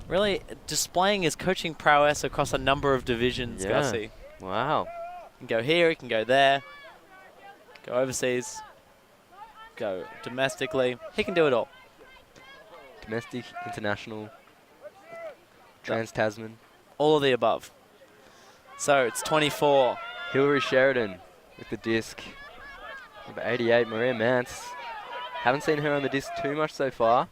[SPEAKER 2] really displaying his coaching prowess across a number of divisions, Gussie.
[SPEAKER 1] Wow.
[SPEAKER 2] He can go here, he can go there, go overseas, go domestically. He can do it all.
[SPEAKER 1] Domestic, international, Trans-Tasman.
[SPEAKER 2] All of the above. So it's 24.
[SPEAKER 1] Hillary Sheridan with the disc. Number 88, Maria Mance. Haven't seen her on the disc too much so far.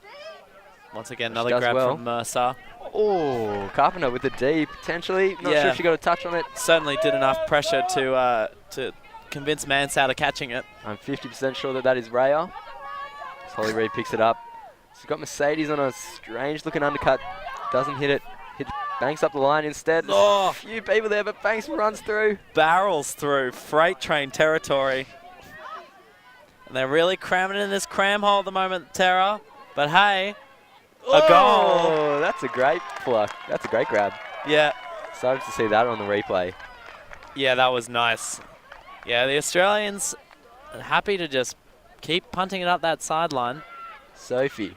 [SPEAKER 2] Once again, another grab from Mercer.
[SPEAKER 1] Oh, Carpenter with the D, potentially. Not sure if she got a touch on it.
[SPEAKER 2] Certainly did enough pressure to convince Mance out of catching it.
[SPEAKER 1] I'm 50% sure that is Raya. As Holly Reid picks it up. She's got Mercedes on a strange-looking undercut. Doesn't hit it. Banks up the line instead.
[SPEAKER 2] Oh.
[SPEAKER 1] A few people there, but Banks runs through.
[SPEAKER 2] Barrels through freight train territory. And they're really cramming in this cram hole at the moment, Terra. But hey, a goal.
[SPEAKER 1] That's a great pluck. That's a great grab.
[SPEAKER 2] Yeah.
[SPEAKER 1] Excited to see that on the replay.
[SPEAKER 2] Yeah, that was nice. Yeah, the Australians are happy to just keep punting it up that sideline.
[SPEAKER 1] Sophie.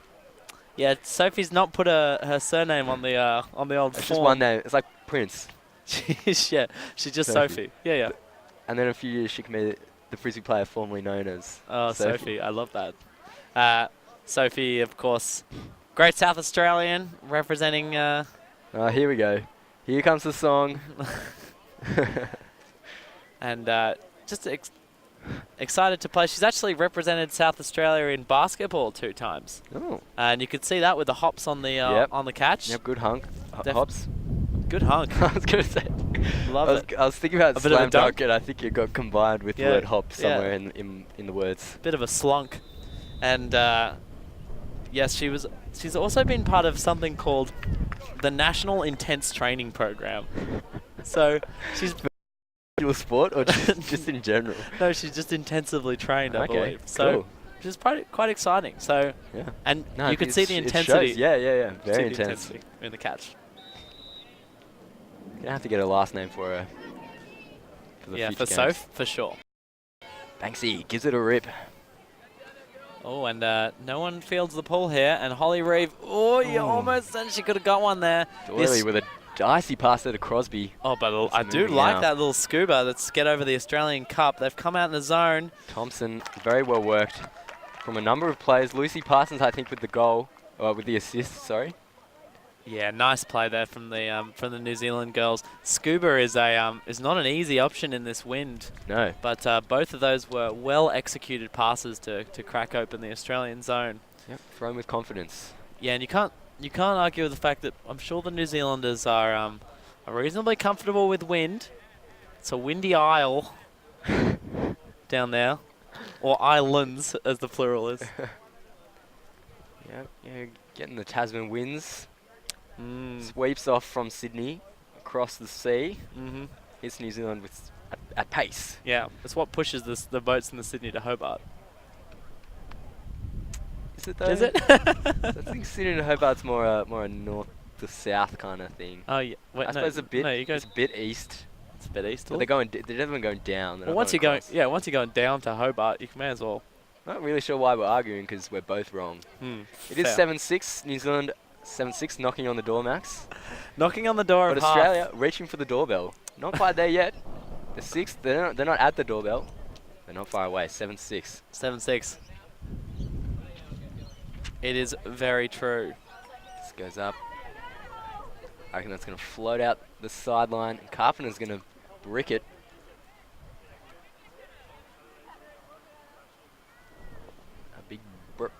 [SPEAKER 2] Yeah, Sophie's not put her surname on the old
[SPEAKER 1] It's
[SPEAKER 2] form.
[SPEAKER 1] just one name. It's like Prince.
[SPEAKER 2] She's just Sophie. Yeah.
[SPEAKER 1] And then in a few years, she can be the frisbee player formerly known as
[SPEAKER 2] Sophie. I love that. Sophie, of course, great South Australian, representing...
[SPEAKER 1] here we go. Here comes the song.
[SPEAKER 2] And just excited to play. She's actually represented South Australia in basketball 2 times.
[SPEAKER 1] Oh.
[SPEAKER 2] And you could see that with the hops on the catch.
[SPEAKER 1] Yep, good hunk. Hops.
[SPEAKER 2] Good hunk.
[SPEAKER 1] I was going to say.
[SPEAKER 2] Love it.
[SPEAKER 1] I was thinking about
[SPEAKER 2] a bit of a
[SPEAKER 1] slam dunk, and I think it got combined with the word hop somewhere in the words.
[SPEAKER 2] Bit of a slunk. And yes, she's also been part of something called the National Intense Training Program. So she's...
[SPEAKER 1] sport or just in general?
[SPEAKER 2] No, she's just intensively trained, I believe. So,
[SPEAKER 1] cool.
[SPEAKER 2] Which is quite exciting. So,
[SPEAKER 1] yeah.
[SPEAKER 2] And you could see the intensity.
[SPEAKER 1] Yeah. Very intense.
[SPEAKER 2] In the catch.
[SPEAKER 1] Gonna have to get a last name for her.
[SPEAKER 2] For Soph, for sure.
[SPEAKER 1] Banksy gives it a rip.
[SPEAKER 2] Oh, and no one fields the pull here. And Holly Reeve, almost said she could have got one there.
[SPEAKER 1] Doily with a dicey pass there to Crosby.
[SPEAKER 2] Oh, but I do like that little scuba that's get over the Australian Cup. They've come out in the zone. Thompson,
[SPEAKER 1] very well worked from a number of players. Lucy Parsons, I think, with the goal, with the assist, sorry.
[SPEAKER 2] Yeah, nice play there from the New Zealand girls. Scuba is not an easy option in this wind.
[SPEAKER 1] No.
[SPEAKER 2] But both of those were well executed passes to crack open the Australian zone.
[SPEAKER 1] Yep, thrown with confidence.
[SPEAKER 2] Yeah, and you can't argue with the fact that I'm sure the New Zealanders are reasonably comfortable with wind. It's a windy isle down there, or islands as the plural is.
[SPEAKER 1] Yeah, getting the Tasman winds. Sweeps off from Sydney across the sea. Hits New Zealand at pace.
[SPEAKER 2] Yeah, it's what pushes the boats in the Sydney to Hobart.
[SPEAKER 1] Is it though?
[SPEAKER 2] Is it?
[SPEAKER 1] I think Sydney to Hobart's more a north to south kind of thing.
[SPEAKER 2] Oh yeah. Wait,
[SPEAKER 1] I suppose it's a bit east.
[SPEAKER 2] It's a bit east.
[SPEAKER 1] They're definitely going down.
[SPEAKER 2] Well, once you're going down to Hobart, you may as well.
[SPEAKER 1] Not really sure why we're arguing because we're both wrong. It is 7-6 New Zealand. 7-6, knocking on the door, Max.
[SPEAKER 2] Knocking on the door
[SPEAKER 1] but
[SPEAKER 2] of
[SPEAKER 1] Australia reaching for the doorbell. Not quite there yet. The 6th, they're not at the doorbell. They're not far away. 7-6.
[SPEAKER 2] 7-6. It is very true.
[SPEAKER 1] This goes up. I reckon that's going to float out the sideline. And Carpenter's going to brick it. A big brick.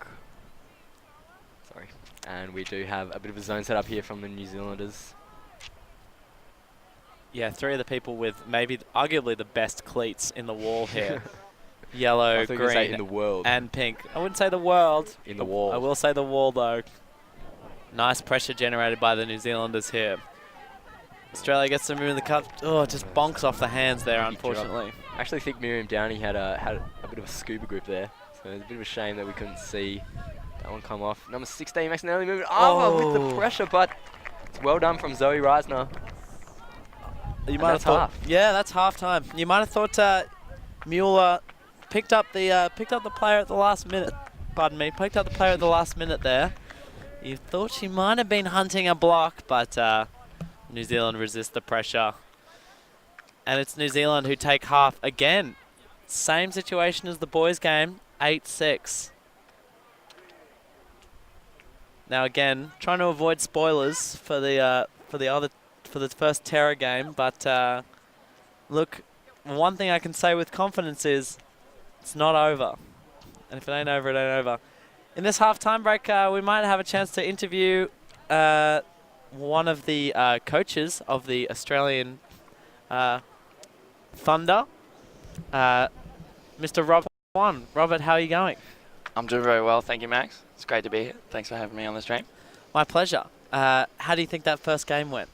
[SPEAKER 1] Sorry. And we do have a bit of a zone set up here from the New Zealanders.
[SPEAKER 2] Yeah, 3 of the people with maybe arguably the best cleats in the wall here. Yellow, green,
[SPEAKER 1] in the world.
[SPEAKER 2] And pink. I wouldn't say the world.
[SPEAKER 1] In the wall.
[SPEAKER 2] I will say the wall, though. Nice pressure generated by the New Zealanders here. Australia gets to move in the cup. Oh, it just bonks off the hands there,
[SPEAKER 1] Big
[SPEAKER 2] unfortunately.
[SPEAKER 1] I actually think Miriam Downey had a bit of a scuba grip there. So it's a bit of a shame that we couldn't see that one come off. Number 16 makes an early movement. Oh, with the pressure, but it's well done from Zoe Reisner.
[SPEAKER 2] You might have thought, yeah, that's half time. You might have thought Mueller picked up the player at the last minute. Pardon me, picked up the player at the last minute there. You thought she might have been hunting a block, but New Zealand resist the pressure. And it's New Zealand who take half again. Same situation as the boys' game, 8-6. Now again, trying to avoid spoilers for the first Terror game, but look, one thing I can say with confidence is it's not over. And if it ain't over, it ain't over. In this half-time break, we might have a chance to interview one of the coaches of the Australian Thunder, Mr. Robert One. Robert, how are you going?
[SPEAKER 3] I'm doing very well, thank you, Max. It's great to be here. Thanks for having me on the stream.
[SPEAKER 2] My pleasure. How do you think that first game went?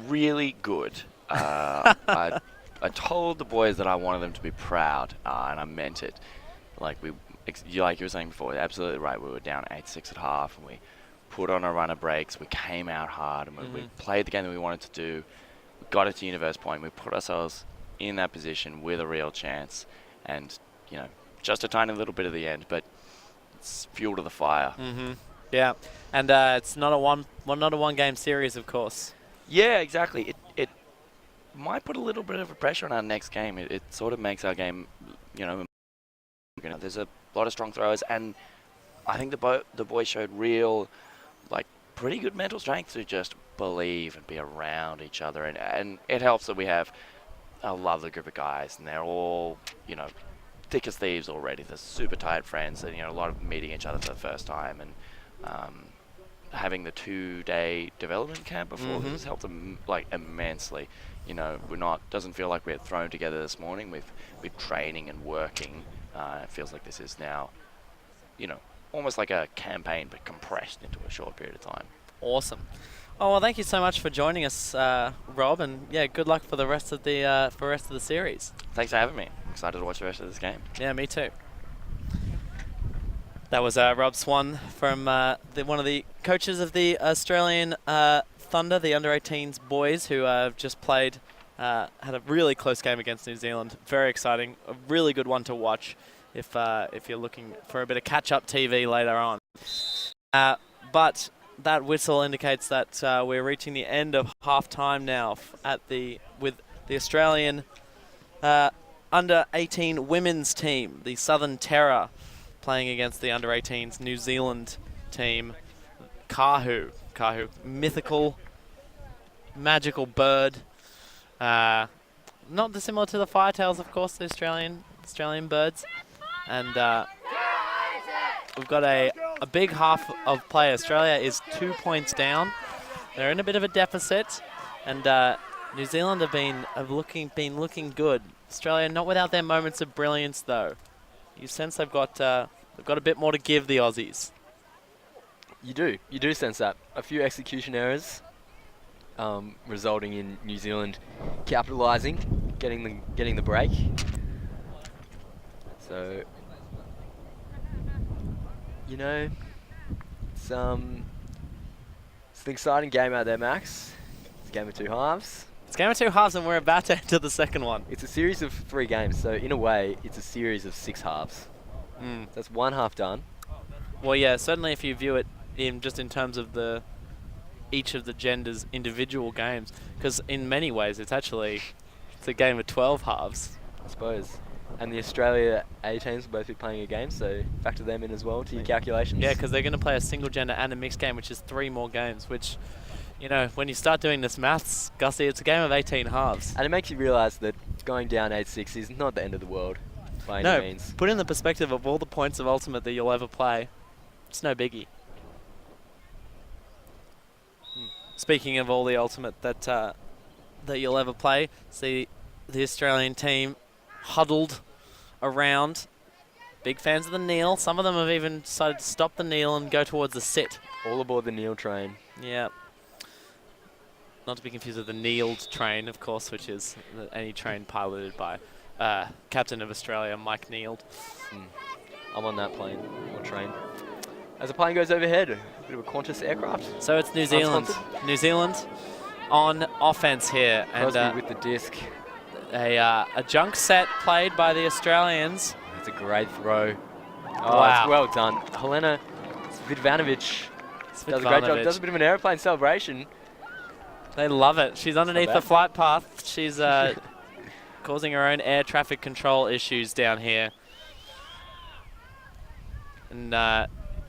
[SPEAKER 3] Really good. I told the boys that I wanted them to be proud, and I meant it. Like you were saying before, absolutely right. We were down 8-6 at half, and we put on a run of breaks. We came out hard, and we played the game that we wanted to do. We got it to Universe Point. We put ourselves in that position with a real chance, and just a tiny little bit at the end, but it's fuel to the fire.
[SPEAKER 2] Yeah, and it's not a one game series, of course.
[SPEAKER 3] Yeah, exactly. It might put a little bit of a pressure on our next game. It sort of makes our game, there's a lot of strong throwers, and I think the boys showed real, pretty good mental strength to just believe and be around each other, and it helps that we have a lovely group of guys, and they're all, thick as thieves already. They're super tight friends, and a lot of them meeting each other for the first time, and having the 2-day development camp before this helped them immensely. Doesn't feel like we're thrown together this morning with training and working. It feels like this is now, almost like a campaign but compressed into a short period of time.
[SPEAKER 2] Awesome. Oh well, thank you so much for joining us, Rob, and yeah, good luck for the rest of the series.
[SPEAKER 3] Thanks for having me. I'm excited to watch the rest of this game.
[SPEAKER 2] Yeah, me too. That was Rob Swan from one of the coaches of the Australian Thunder, the under-18s boys, who have just played, had a really close game against New Zealand. Very exciting, a really good one to watch if you're looking for a bit of catch-up TV later on. But that whistle indicates that we're reaching the end of half-time now with the Australian under-18 women's team, the Southern Terror, playing against the under-18s New Zealand team, Kahu, mythical, magical bird. Not dissimilar to the firetails, of course, the Australian birds. And we've got a big half of play. Australia is 2 points down. They're in a bit of a deficit, and New Zealand have been looking good. Australia not without their moments of brilliance, though. You sense they've got a bit more to give the Aussies.
[SPEAKER 1] You do sense that. A few execution errors, resulting in New Zealand capitalising, getting the break. So, it's an exciting game out there, Max. It's a game of two halves.
[SPEAKER 2] It's a game of two halves, and we're about to enter the second one.
[SPEAKER 1] It's a series of 3 games, so in a way, it's a series of 6 halves. That's one half done.
[SPEAKER 2] Well, yeah, certainly if you view it in terms of each of the genders' individual games, because in many ways it's a game of 12 halves,
[SPEAKER 1] I suppose. And the Australia A teams will both be playing a game, so factor them in as well to your calculations.
[SPEAKER 2] Yeah, because they're going to play a single gender and a mixed game, which is 3 more games, which, when you start doing this maths, Gussie, it's a game of 18 halves.
[SPEAKER 1] And it makes you realise that going down 8-6 is not the end of the world by any means.
[SPEAKER 2] Put in the perspective of all the points of Ultimate that you'll ever play, it's no biggie. Speaking of all the Ultimate that you'll ever play, see the Australian team huddled around Big fans of the kneel. Some of them have even decided to stop the kneel and go towards the sit.
[SPEAKER 1] All aboard the kneel train.
[SPEAKER 2] Yeah. Not to be confused with the kneeled train, of course, which is any train piloted by Captain of Australia, Mike Neild.
[SPEAKER 1] I'm on that plane or train. As the plane goes overhead, a bit of a Qantas aircraft.
[SPEAKER 2] So it's New Zealand.
[SPEAKER 1] Unsponsored.
[SPEAKER 2] New Zealand on offense here.
[SPEAKER 1] Crosby
[SPEAKER 2] And
[SPEAKER 1] with the disc.
[SPEAKER 2] a junk set played by the Australians.
[SPEAKER 1] It's a great throw. Oh,
[SPEAKER 2] Wow.
[SPEAKER 1] it's well done. Helena Svidvanovic does a great job. Does a bit of an airplane celebration.
[SPEAKER 2] They love it. She's underneath
[SPEAKER 1] bad.
[SPEAKER 2] the flight path. She's causing her own air traffic control issues down here. And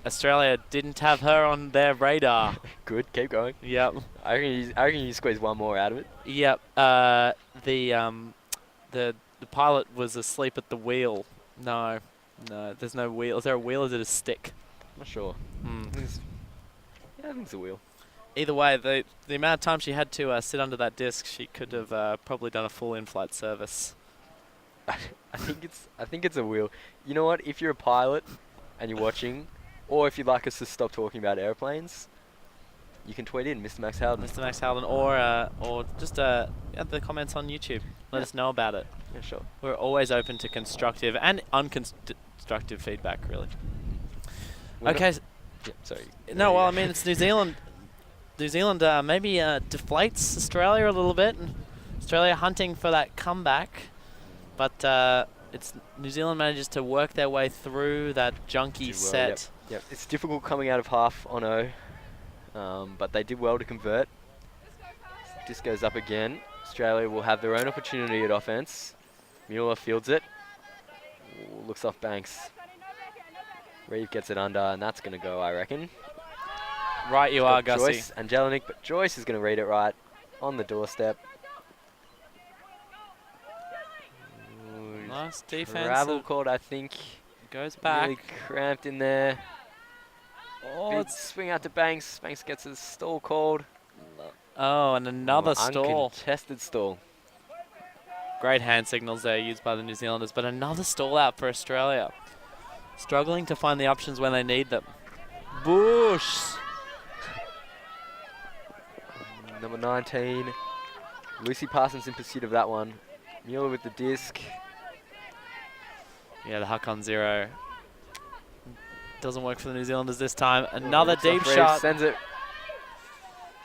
[SPEAKER 2] Australia didn't have her on their radar.
[SPEAKER 1] Good, keep going.
[SPEAKER 2] Yep.
[SPEAKER 1] I reckon you squeeze one more out of it.
[SPEAKER 2] Yep. The pilot was asleep at the wheel. No, there's no wheel. Is there a wheel or is it a stick?
[SPEAKER 1] I'm not sure. Yeah, I think it's a wheel.
[SPEAKER 2] Either way, the amount of time she had to sit under that disc, she could have probably done a full in-flight service.
[SPEAKER 1] I think it's a wheel. You know what? If you're a pilot and you're watching, or if you'd like us to stop talking about airplanes, you can tweet in Mr. Max Howden.
[SPEAKER 2] Mr. Max Howden, or just add the comments on YouTube. Let us know about it.
[SPEAKER 1] Yeah, sure.
[SPEAKER 2] We're always open to constructive and unconstructive feedback, really. Okay.
[SPEAKER 1] Yeah, sorry.
[SPEAKER 2] No, well, I mean, it's New Zealand. New Zealand maybe deflates Australia a little bit. And Australia hunting for that comeback. But it's New Zealand manages to work their way through that junky set.
[SPEAKER 1] Yep. It's difficult coming out of half on O, but they did well to convert. Disc goes up again. Australia will have their own opportunity at offense. Mueller fields it. Ooh, looks off Banks. Reeve gets it under, and that's going to go, I reckon.
[SPEAKER 2] Right you are, Gussie.
[SPEAKER 1] Joyce and Jelinek, but Joyce is going to read it right on the doorstep. Ooh,
[SPEAKER 2] Nice defense.
[SPEAKER 1] travel called, I think.
[SPEAKER 2] Goes back.
[SPEAKER 1] Really cramped in there.
[SPEAKER 2] Oh,
[SPEAKER 1] Big
[SPEAKER 2] it's
[SPEAKER 1] swing out to Banks. Banks gets a stall called.
[SPEAKER 2] and another stall.
[SPEAKER 1] Uncontested stall.
[SPEAKER 2] Great hand signals there used by the New Zealanders, but another stall out for Australia. Struggling to find the options when they need them. Bush.
[SPEAKER 1] Number 19. Lucy Parsons in pursuit of that one. Mueller with the disc.
[SPEAKER 2] Yeah, the huck on zero. Doesn't work for the New Zealanders this time. Another deep
[SPEAKER 1] Reeves
[SPEAKER 2] shot.
[SPEAKER 1] sends it.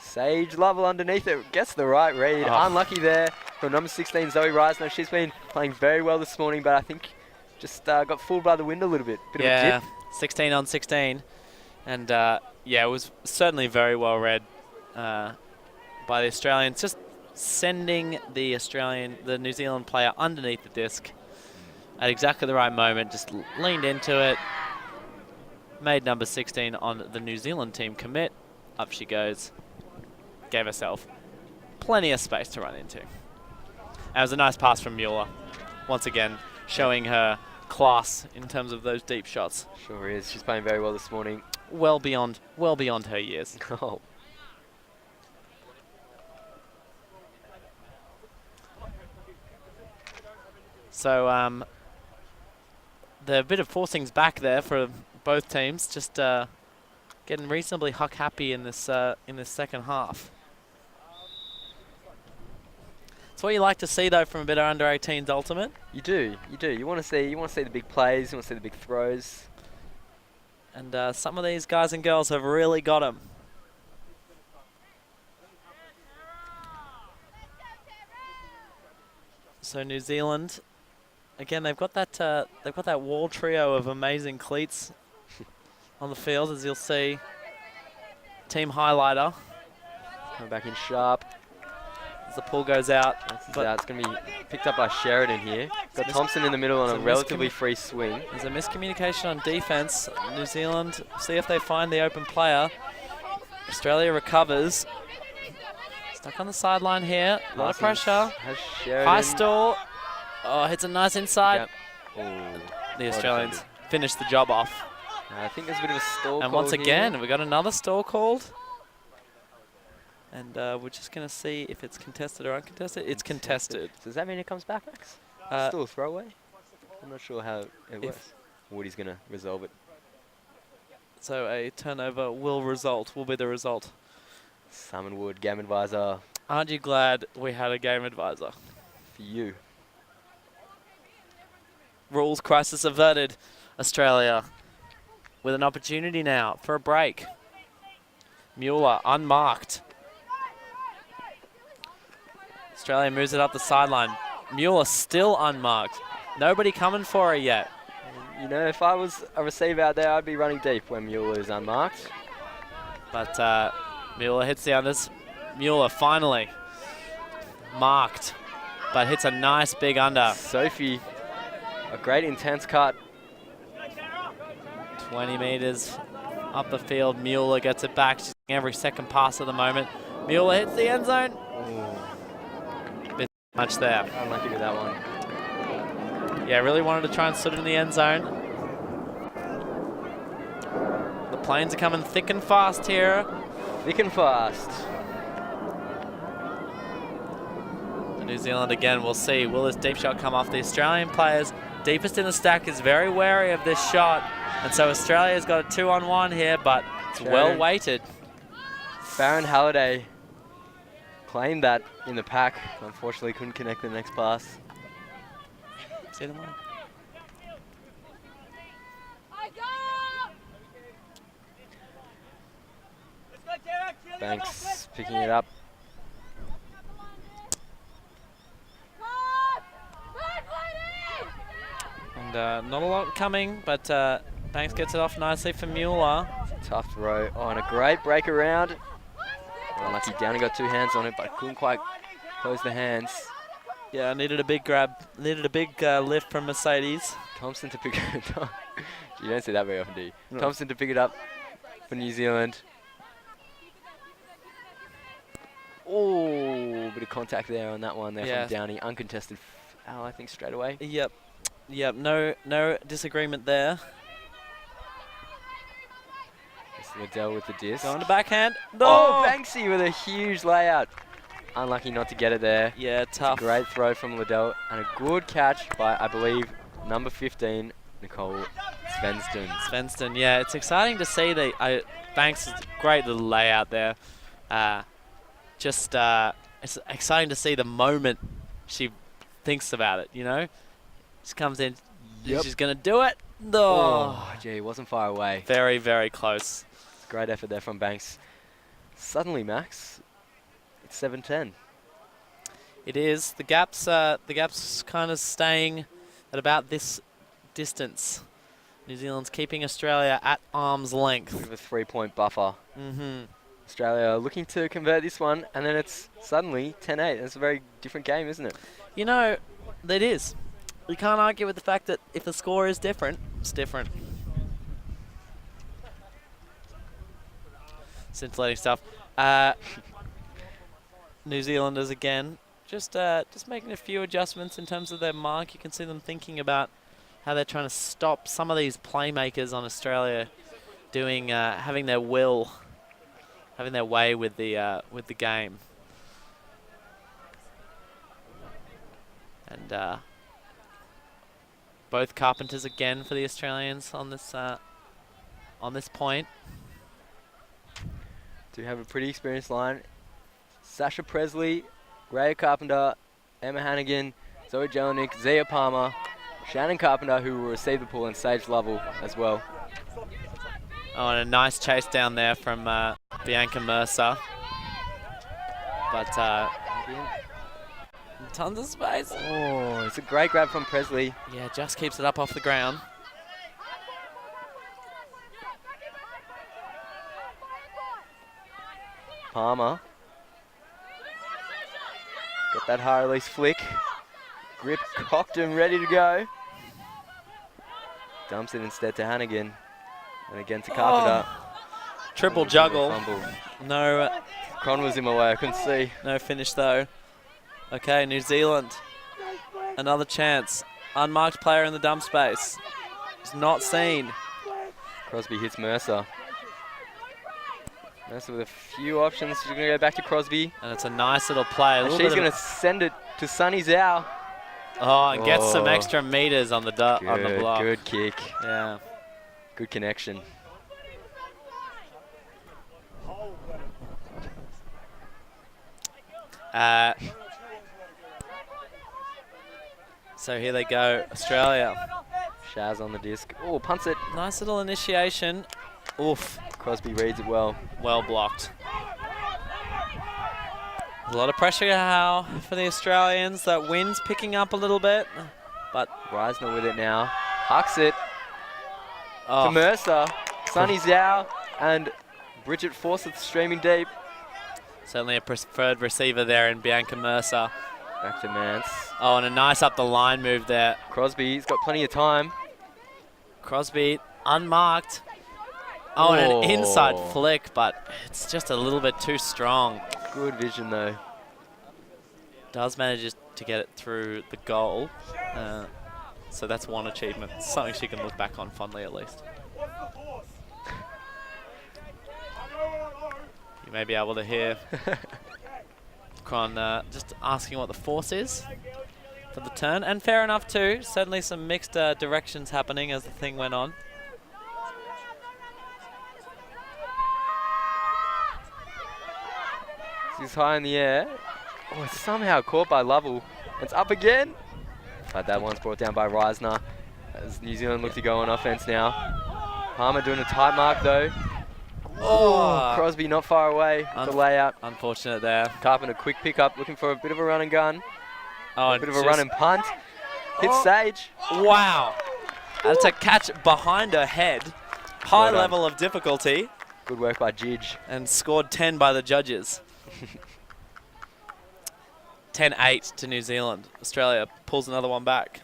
[SPEAKER 1] Sage Lovell underneath it. Gets the right read.
[SPEAKER 2] Oh.
[SPEAKER 1] Unlucky there from number 16, Zoe Reisner. She's been playing very well this morning, but I think just got fooled by the wind a little bit. Bit of a dip.
[SPEAKER 2] 16 on 16. And yeah, it was certainly very well read by the Australians. Just sending the New Zealand player underneath the disc at exactly the right moment. Just leaned into it. Made number 16 on the New Zealand team commit. Up she goes. Gave herself plenty of space to run into. And it was a nice pass from Mueller. Once again, showing her class in terms of those deep shots.
[SPEAKER 1] Sure is. She's playing very well this morning.
[SPEAKER 2] Well beyond her years.
[SPEAKER 1] Oh.
[SPEAKER 2] So the bit of forcings back there for both teams, just getting reasonably huck happy in this second half. It's what you like to see though from a bit of under-18s ultimate.
[SPEAKER 1] You do. You want to see the big plays. You want to see the big throws.
[SPEAKER 2] And some of these guys and girls have really got them. So New Zealand, again, they've got that wall trio of amazing cleats on the field, as you'll see. Team highlighter.
[SPEAKER 1] Coming back in sharp.
[SPEAKER 2] As the pull goes out.
[SPEAKER 1] It's going to be picked up by Sheridan here. Got Thompson in the middle on a relatively free swing.
[SPEAKER 2] There's a miscommunication on defense. New Zealand see if they find the open player. Australia recovers. Stuck on the sideline here. A lot of pressure. High stall. Oh, hits a nice inside.
[SPEAKER 1] Yep.
[SPEAKER 2] The Australians finish the job off.
[SPEAKER 1] I think there's a bit of a stall
[SPEAKER 2] And
[SPEAKER 1] call
[SPEAKER 2] once again,
[SPEAKER 1] here.
[SPEAKER 2] we got another stall called. And we're just going to see if it's contested or uncontested. It's contested.
[SPEAKER 1] So does that mean it comes back, Max? Still a throwaway? I'm not sure how it works. Woody's going to resolve it.
[SPEAKER 2] So a turnover will be the result.
[SPEAKER 1] Simon Wood, game advisor
[SPEAKER 2] Aren't you glad we had a game advisor?
[SPEAKER 1] for you.
[SPEAKER 2] Rules crisis averted. Australia with an opportunity now for a break. Mueller unmarked. Australia moves it up the sideline. Mueller still unmarked. Nobody coming for her yet.
[SPEAKER 1] You know, if I was a receiver out there, I'd be running deep when Mueller is unmarked.
[SPEAKER 2] But Mueller hits the unders. Mueller finally marked, but hits a nice big under.
[SPEAKER 1] Sophie, a great intense cut.
[SPEAKER 2] 20 metres up the field. Mueller gets it back. She's getting every second pass at the moment. Mueller hits the end zone. Bit much there.
[SPEAKER 1] Unlucky with that one.
[SPEAKER 2] Yeah, really wanted to try and slip it in the end zone. The planes are coming thick and fast here.
[SPEAKER 1] Thick and fast.
[SPEAKER 2] New Zealand again, we'll see. Will this deep shot come off? The Australian players deepest in the stack is very wary of this shot. And so Australia's got a 2-on-1 here, but it's well weighted.
[SPEAKER 1] Farron Halliday claimed that in the pack. Unfortunately, couldn't connect the next pass.
[SPEAKER 2] See them on.
[SPEAKER 1] Banks picking it up.
[SPEAKER 2] And not a lot coming, but Banks gets it off nicely for Mueller.
[SPEAKER 1] Tough throw. Oh, and a great break around. Unlucky, Downey got two hands on it, but couldn't quite close the hands.
[SPEAKER 2] Yeah, needed a big grab, needed a big lift from Mercedes.
[SPEAKER 1] Thompson to pick it up. You don't see that very often, do you?
[SPEAKER 2] No.
[SPEAKER 1] Thompson to pick it up for New Zealand. Oh, bit of contact there on that one there from Downey. Uncontested foul, I think, straight away.
[SPEAKER 2] Yep. Yep, no disagreement there.
[SPEAKER 1] It's Liddell with the disc.
[SPEAKER 2] Going to backhand. No!
[SPEAKER 1] Oh, Banksy with a huge layout. Unlucky not to get it there.
[SPEAKER 2] Yeah, tough.
[SPEAKER 1] Great throw from Liddell and a good catch by, I believe, number 15, Nicole Svensson.
[SPEAKER 2] Yeah, it's exciting to see the Banks is great little layout there. It's exciting to see the moment she thinks about it, you know? She comes in, she's going to do it.
[SPEAKER 1] Oh, gee, wasn't far away.
[SPEAKER 2] Very, very close.
[SPEAKER 1] Great effort there from Banks. Suddenly, Max, it's 7-10.
[SPEAKER 2] It is. The gap's kind of staying at about this distance. New Zealand's keeping Australia at arm's length.
[SPEAKER 1] With a 3-point buffer.
[SPEAKER 2] Mm-hmm.
[SPEAKER 1] Australia looking to convert this one, and then it's suddenly 10-8. It's a very different game, isn't it?
[SPEAKER 2] You know, it is. You can't argue with the fact that if the score is different, it's different. Scintillating stuff. New Zealanders again, just making a few adjustments in terms of their mark. You can see them thinking about how they're trying to stop some of these playmakers on Australia doing having their way with the game. And both Carpenters again for the Australians on this point.
[SPEAKER 1] Do have a pretty experienced line. Sasha Presley, Rhea Carpenter, Emma Hannigan, Zoe Jelinek, Zia Palmer, Shannon Carpenter, who will receive the ball, and Sage Lovell as well.
[SPEAKER 2] Oh, and a nice chase down there from Bianca Mercer. But tons of space.
[SPEAKER 1] Oh, it's a great grab from Presley.
[SPEAKER 2] Yeah, just keeps it up off the ground.
[SPEAKER 1] Palmer. Got that high release flick. Grip cocked and ready to go. Dumps it instead to Hannigan. And again to Carpenter.
[SPEAKER 2] Triple juggle.
[SPEAKER 1] Fumble.
[SPEAKER 2] No.
[SPEAKER 1] Cron was in my way, I couldn't see.
[SPEAKER 2] No finish though. Okay, New Zealand. Another chance. Unmarked player in the dump space. It's not seen.
[SPEAKER 1] Crosby hits Mercer. Mercer with a few options. She's going to go back to Crosby.
[SPEAKER 2] And it's a nice little play.
[SPEAKER 1] And she's going to send it to Sunny Zhao.
[SPEAKER 2] Oh, and gets some
[SPEAKER 1] Oh.
[SPEAKER 2] extra meters on the block.
[SPEAKER 1] Good kick.
[SPEAKER 2] Yeah.
[SPEAKER 1] Good connection.
[SPEAKER 2] So here they go, Australia.
[SPEAKER 1] Shaz on the disc. Oh, punts it.
[SPEAKER 2] Nice little initiation. Oof.
[SPEAKER 1] Crosby reads it well.
[SPEAKER 2] Well blocked. A lot of pressure now for the Australians. That wind's picking up a little bit, but
[SPEAKER 1] Reisner with it now. Hucks it
[SPEAKER 2] oh,
[SPEAKER 1] to Mercer. Sonny Zhao and Bridget Forsyth streaming deep.
[SPEAKER 2] certainly a preferred receiver there in Bianca Mercer.
[SPEAKER 1] Back to Mance.
[SPEAKER 2] Oh, and a nice up the line move there.
[SPEAKER 1] Crosby's got plenty of time.
[SPEAKER 2] Crosby unmarked. Oh, and an inside
[SPEAKER 1] Oh.
[SPEAKER 2] flick, but it's just a little bit too strong.
[SPEAKER 1] Good vision though.
[SPEAKER 2] Does manage to get it through the goal. So that's one achievement. Something she can look back on fondly at least. You may be able to hear Cron just asking what the force is for the turn. And fair enough too. Certainly some mixed directions happening as the thing went on.
[SPEAKER 1] He's high in the air. Oh, it's somehow caught by Lovell. It's up again. But that one's brought down by Reisner. As New Zealand look to go on offense now. Palmer doing a tight mark though. Oh, Crosby not far away. The layout.
[SPEAKER 2] Unfortunate there.
[SPEAKER 1] Carpenter quick pickup, looking for a bit of a run and gun.
[SPEAKER 2] Oh,
[SPEAKER 1] A bit of a run and punt. Hits Sage.
[SPEAKER 2] Wow. That's a catch behind her head. High
[SPEAKER 1] Well done.
[SPEAKER 2] level of difficulty.
[SPEAKER 1] Good work by Jidge.
[SPEAKER 2] And scored 10 by the judges. 10-8 to New Zealand. Australia pulls another one back.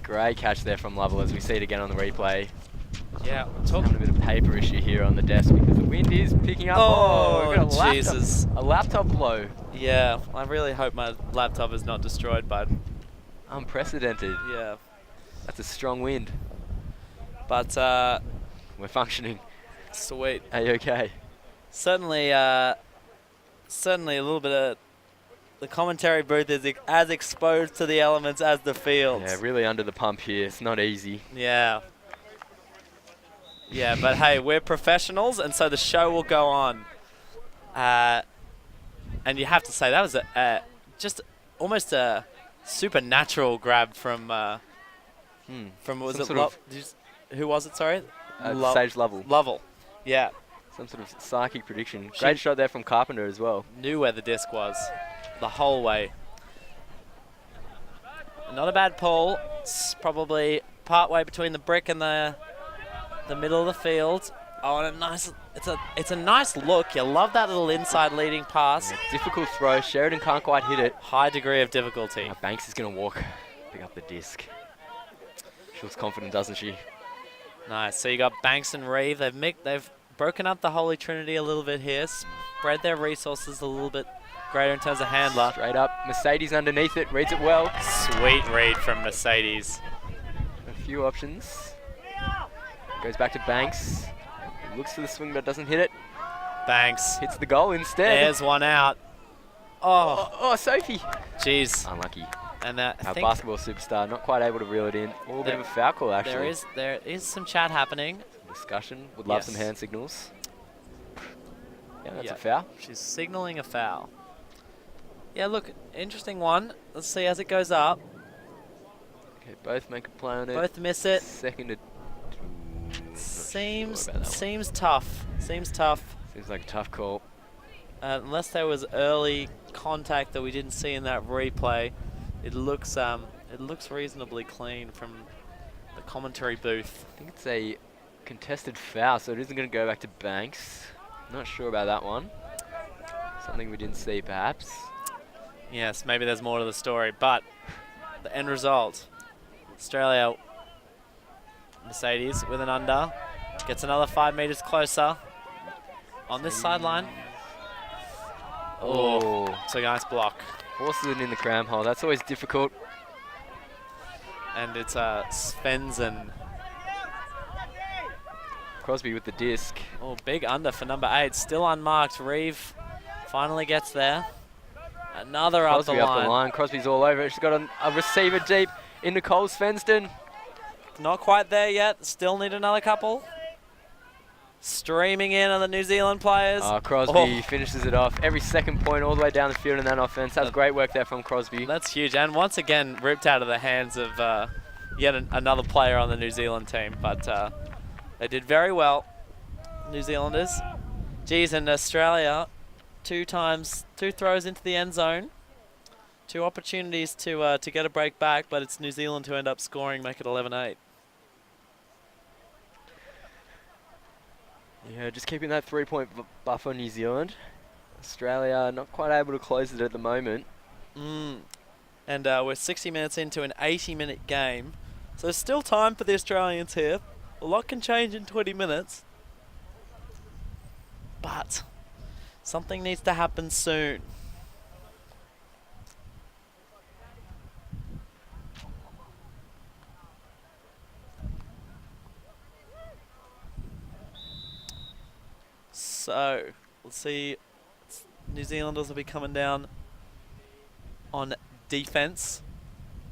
[SPEAKER 1] Great catch there from Lovell as we see it again on the replay.
[SPEAKER 2] Yeah,
[SPEAKER 1] Having a bit of paper issue here on the desk because the wind is picking up.
[SPEAKER 2] Oh,
[SPEAKER 1] we've got a laptop,
[SPEAKER 2] Jesus.
[SPEAKER 1] a laptop blow.
[SPEAKER 2] Yeah, I really hope my laptop is not destroyed, but
[SPEAKER 1] Unprecedented.
[SPEAKER 2] yeah.
[SPEAKER 1] That's a strong wind.
[SPEAKER 2] But
[SPEAKER 1] We're functioning.
[SPEAKER 2] sweet.
[SPEAKER 1] A-okay.
[SPEAKER 2] Certainly, certainly a little bit of the commentary booth is as exposed to the elements as the fields.
[SPEAKER 1] Yeah, really under the pump here. It's not easy.
[SPEAKER 2] Yeah. Yeah, but hey, we're professionals, and so the show will go on. And you have to say that was just almost a supernatural grab from was
[SPEAKER 1] Some
[SPEAKER 2] it
[SPEAKER 1] sort of-
[SPEAKER 2] who was it? Sorry,
[SPEAKER 1] Sage Lovell.
[SPEAKER 2] Lovell. Yeah,
[SPEAKER 1] Some sort of psychic prediction. Great shot there from Carpenter as well.
[SPEAKER 2] knew where the disc was the whole way. Not a bad pull. It's probably part way between the brick and the middle of the field. Oh, and a nice. It's a nice look. You love that little inside leading pass.
[SPEAKER 1] Difficult throw. Sheridan can't quite hit it.
[SPEAKER 2] High degree of difficulty.
[SPEAKER 1] Banks is going to walk, pick up the disc. She looks confident, doesn't she?
[SPEAKER 2] Nice. So you got Banks and Reeve. They've broken up the Holy Trinity a little bit here. Spread their resources a little bit greater in terms of handler.
[SPEAKER 1] Straight up. Mercedes underneath it. Reads it well.
[SPEAKER 2] Sweet read from Mercedes.
[SPEAKER 1] A few options. Goes back to Banks. Looks for the swing but doesn't hit it.
[SPEAKER 2] Banks.
[SPEAKER 1] Hits the goal instead.
[SPEAKER 2] There's one out. Oh,
[SPEAKER 1] Oh, Sophie.
[SPEAKER 2] jeez.
[SPEAKER 1] Unlucky.
[SPEAKER 2] And I
[SPEAKER 1] Our
[SPEAKER 2] think
[SPEAKER 1] basketball superstar not quite able to reel it in. Oh, a bit of a foul call actually.
[SPEAKER 2] there is some chat happening.
[SPEAKER 1] Discussion. Would love some
[SPEAKER 2] Yes.
[SPEAKER 1] hand signals. Yeah, that's
[SPEAKER 2] Yeah.
[SPEAKER 1] a foul.
[SPEAKER 2] She's signaling a foul. Yeah, look, interesting one. Let's see as it goes up.
[SPEAKER 1] Okay, both make a play on it.
[SPEAKER 2] Both miss it.
[SPEAKER 1] Seconded.
[SPEAKER 2] Seems
[SPEAKER 1] about that one.
[SPEAKER 2] seems tough. Seems tough.
[SPEAKER 1] Seems like a tough call.
[SPEAKER 2] Unless there was early contact that we didn't see in that replay, it looks reasonably clean from the commentary booth.
[SPEAKER 1] I think it's a contested foul, so it isn't going to go back to Banks. Not sure about that one. Something we didn't see, perhaps.
[SPEAKER 2] Yes, maybe there's more to the story, but the end result, Australia, Mercedes with an under, gets another 5 meters closer on this sideline. Oh, it's a nice block.
[SPEAKER 1] Forces it in the cram hole. That's always difficult.
[SPEAKER 2] And it's Svensson.
[SPEAKER 1] Crosby with the disc.
[SPEAKER 2] Oh, big under for number 8. Still unmarked. Reeve finally gets there. Another
[SPEAKER 1] Crosby
[SPEAKER 2] up
[SPEAKER 1] up the line. Crosby's all over it. She's got a receiver deep in Nicole Svensson.
[SPEAKER 2] Not quite there yet. Still need another couple. Streaming in on the New Zealand players.
[SPEAKER 1] Crosby finishes it off. Every second point all the way down the field in that offense. That's great work there from Crosby.
[SPEAKER 2] That's huge. And once again, ripped out of the hands of yet another player on the New Zealand team. But they did very well, New Zealanders. Geez, and Australia, 2 throws into the end zone. 2 opportunities to get a break back, but it's New Zealand who end up scoring, make it 11-8.
[SPEAKER 1] Yeah, just keeping that 3-point buffer, New Zealand. Australia not quite able to close it at the moment.
[SPEAKER 2] And we're 60 minutes into an 80-minute game. So there's still time for the Australians here. A lot can change in 20 minutes. But something needs to happen soon. So, let's see. New Zealanders will be coming down on defense.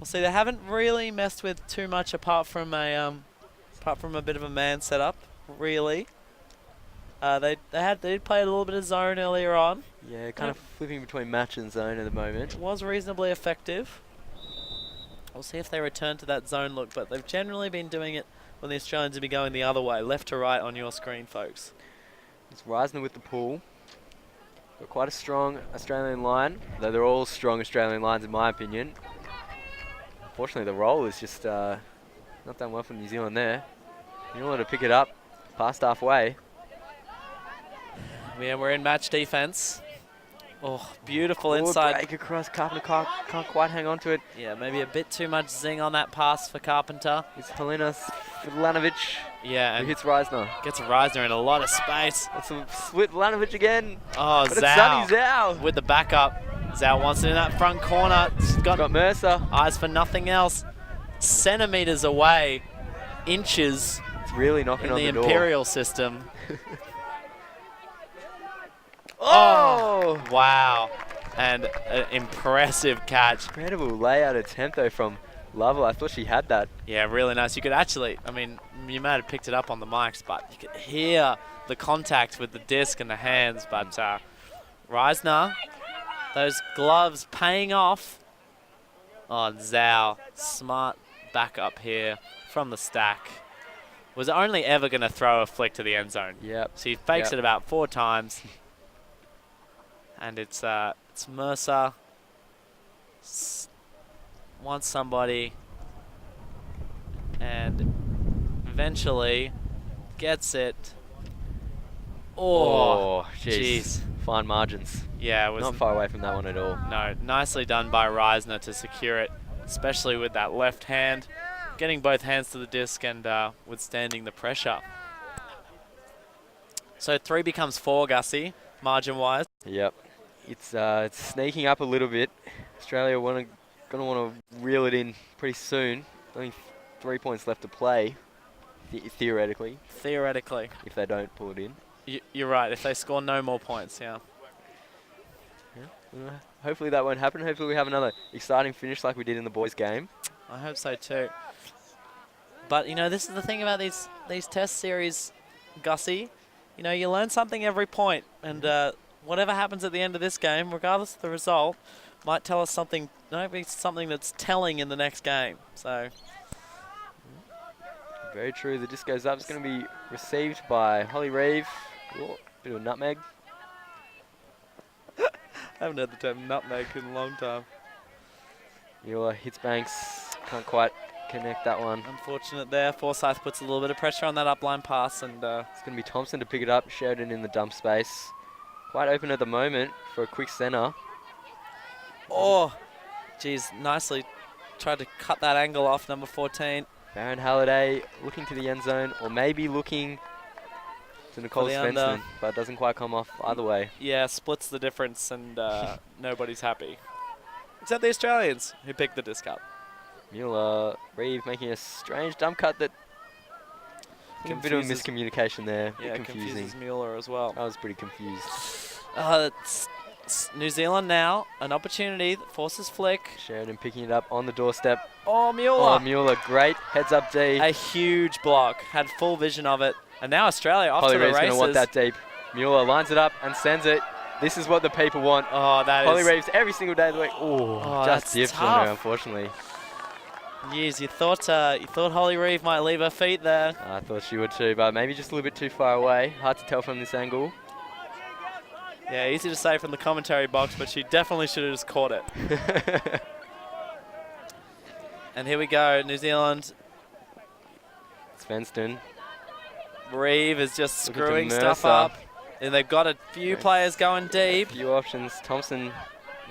[SPEAKER 2] We'll see. They haven't really messed with too much apart from a bit of a man setup. Really, they did play a little bit of zone earlier on.
[SPEAKER 1] Yeah, kind of flipping between match and zone at the moment.
[SPEAKER 2] It was reasonably effective. We'll see if they return to that zone look, but they've generally been doing it when the Australians have been going the other way, left to right on your screen, folks.
[SPEAKER 1] It's Reisner with the pull. Got quite a strong Australian line, though they're all strong Australian lines in my opinion. Unfortunately, the roll is just not done well for New Zealand there. You don't want to pick it up past halfway.
[SPEAKER 2] Yeah, we're in match defense. Oh, beautiful inside.
[SPEAKER 1] Break across. Carpenter can't quite hang on to it.
[SPEAKER 2] Yeah, maybe a bit too much zing on that pass for Carpenter.
[SPEAKER 1] It's Helena Vlanovic.
[SPEAKER 2] Yeah,
[SPEAKER 1] who
[SPEAKER 2] and
[SPEAKER 1] hits Reisner.
[SPEAKER 2] gets Reisner in a lot of space.
[SPEAKER 1] That's a split Vlanovic again.
[SPEAKER 2] Oh,
[SPEAKER 1] but
[SPEAKER 2] Zhao.
[SPEAKER 1] It's Sonny Zhao.
[SPEAKER 2] With the backup. Zhao wants it in that front corner. She's
[SPEAKER 1] Got Mercer.
[SPEAKER 2] Eyes for nothing else. Centimetres away. Inches
[SPEAKER 1] It's really knocking
[SPEAKER 2] in
[SPEAKER 1] on
[SPEAKER 2] the
[SPEAKER 1] the door.
[SPEAKER 2] Imperial system.
[SPEAKER 1] Oh!
[SPEAKER 2] Wow. And an impressive catch.
[SPEAKER 1] Incredible layout attempt though from Lovell. I thought she had that.
[SPEAKER 2] Yeah, really nice. You could actually, I mean, you might have picked it up on the mics, but you could hear the contact with the disc and the hands. But Reisner, those gloves paying off. Oh, Zhao, smart backup here from the stack. Was only ever going to throw a flick to the end zone.
[SPEAKER 1] Yep.
[SPEAKER 2] So he fakes it about 4 times. And it's Mercer. Wants somebody. And eventually gets it. Oh, jeez.
[SPEAKER 1] Fine margins.
[SPEAKER 2] Yeah, it was
[SPEAKER 1] not far away from that one at all.
[SPEAKER 2] No, nicely done by Reisner to secure it, especially with that left hand. Getting both hands to the disc and withstanding the pressure. So 3 becomes 4, Gussie, margin-wise.
[SPEAKER 1] Yep. It's sneaking up a little bit. Australia gonna want to reel it in pretty soon. Only 3 points left to play, theoretically.
[SPEAKER 2] Theoretically.
[SPEAKER 1] If they don't pull it in.
[SPEAKER 2] You're right. If they score no more points, yeah.
[SPEAKER 1] Hopefully that won't happen. Hopefully we have another exciting finish like we did in the boys' game.
[SPEAKER 2] I hope so too. But, you know, this is the thing about these test series, Gussie. You know, you learn something every point. And whatever happens at the end of this game, regardless of the result, might tell us something, maybe something that's telling in the next game. So,
[SPEAKER 1] very true. The disc goes up. It's going to be received by Holly Reeve. Oh, bit of a nutmeg.
[SPEAKER 2] I haven't heard the term nutmeg in a long time.
[SPEAKER 1] Mueller hits Banks. Can't quite connect that one.
[SPEAKER 2] Unfortunate there. Forsyth puts a little bit of pressure on that upline pass. And
[SPEAKER 1] it's going to be Thompson to pick it up. Sheridan in the dump space. Quite open at the moment for a quick centre.
[SPEAKER 2] Oh, geez, nicely tried to cut that angle off, number 14.
[SPEAKER 1] Baron Halliday looking to the end zone, or maybe looking to Nicole Svensson, but doesn't quite come off either way.
[SPEAKER 2] Yeah, splits the difference, and nobody's happy. Except the Australians, who picked the disc up.
[SPEAKER 1] Mueller, Reeve making a strange dump cut that A bit of miscommunication there.
[SPEAKER 2] Yeah,
[SPEAKER 1] confusing.
[SPEAKER 2] confuses Mueller as well.
[SPEAKER 1] I was pretty confused.
[SPEAKER 2] It's New Zealand now, an opportunity that forces flick.
[SPEAKER 1] Sheridan picking it up on the doorstep.
[SPEAKER 2] Oh, Mueller.
[SPEAKER 1] Oh, Mueller, great heads up D.
[SPEAKER 2] A huge block, had full vision of it. And now Australia off
[SPEAKER 1] Holly
[SPEAKER 2] to the
[SPEAKER 1] Reeves
[SPEAKER 2] races.
[SPEAKER 1] going to want that deep. Mueller lines it up and sends it. This is what the people want.
[SPEAKER 2] Oh, that
[SPEAKER 1] Holly
[SPEAKER 2] is...
[SPEAKER 1] Reeves every single day of the week.
[SPEAKER 2] Oh,
[SPEAKER 1] just
[SPEAKER 2] that's
[SPEAKER 1] dipped on her,
[SPEAKER 2] tough.
[SPEAKER 1] unfortunately.
[SPEAKER 2] Yes, you thought Holly Reeve might leave her feet there.
[SPEAKER 1] I thought she would too, but maybe just a little bit too far away. Hard to tell from this angle.
[SPEAKER 2] Yeah, easy to say from the commentary box, but she definitely should have just caught it. And here we go, New Zealand.
[SPEAKER 1] Svensson.
[SPEAKER 2] Reeve is just
[SPEAKER 1] Looking to
[SPEAKER 2] screwing stuff
[SPEAKER 1] Mercer.
[SPEAKER 2] up. And they've got a few players going deep.
[SPEAKER 1] Few options. Thompson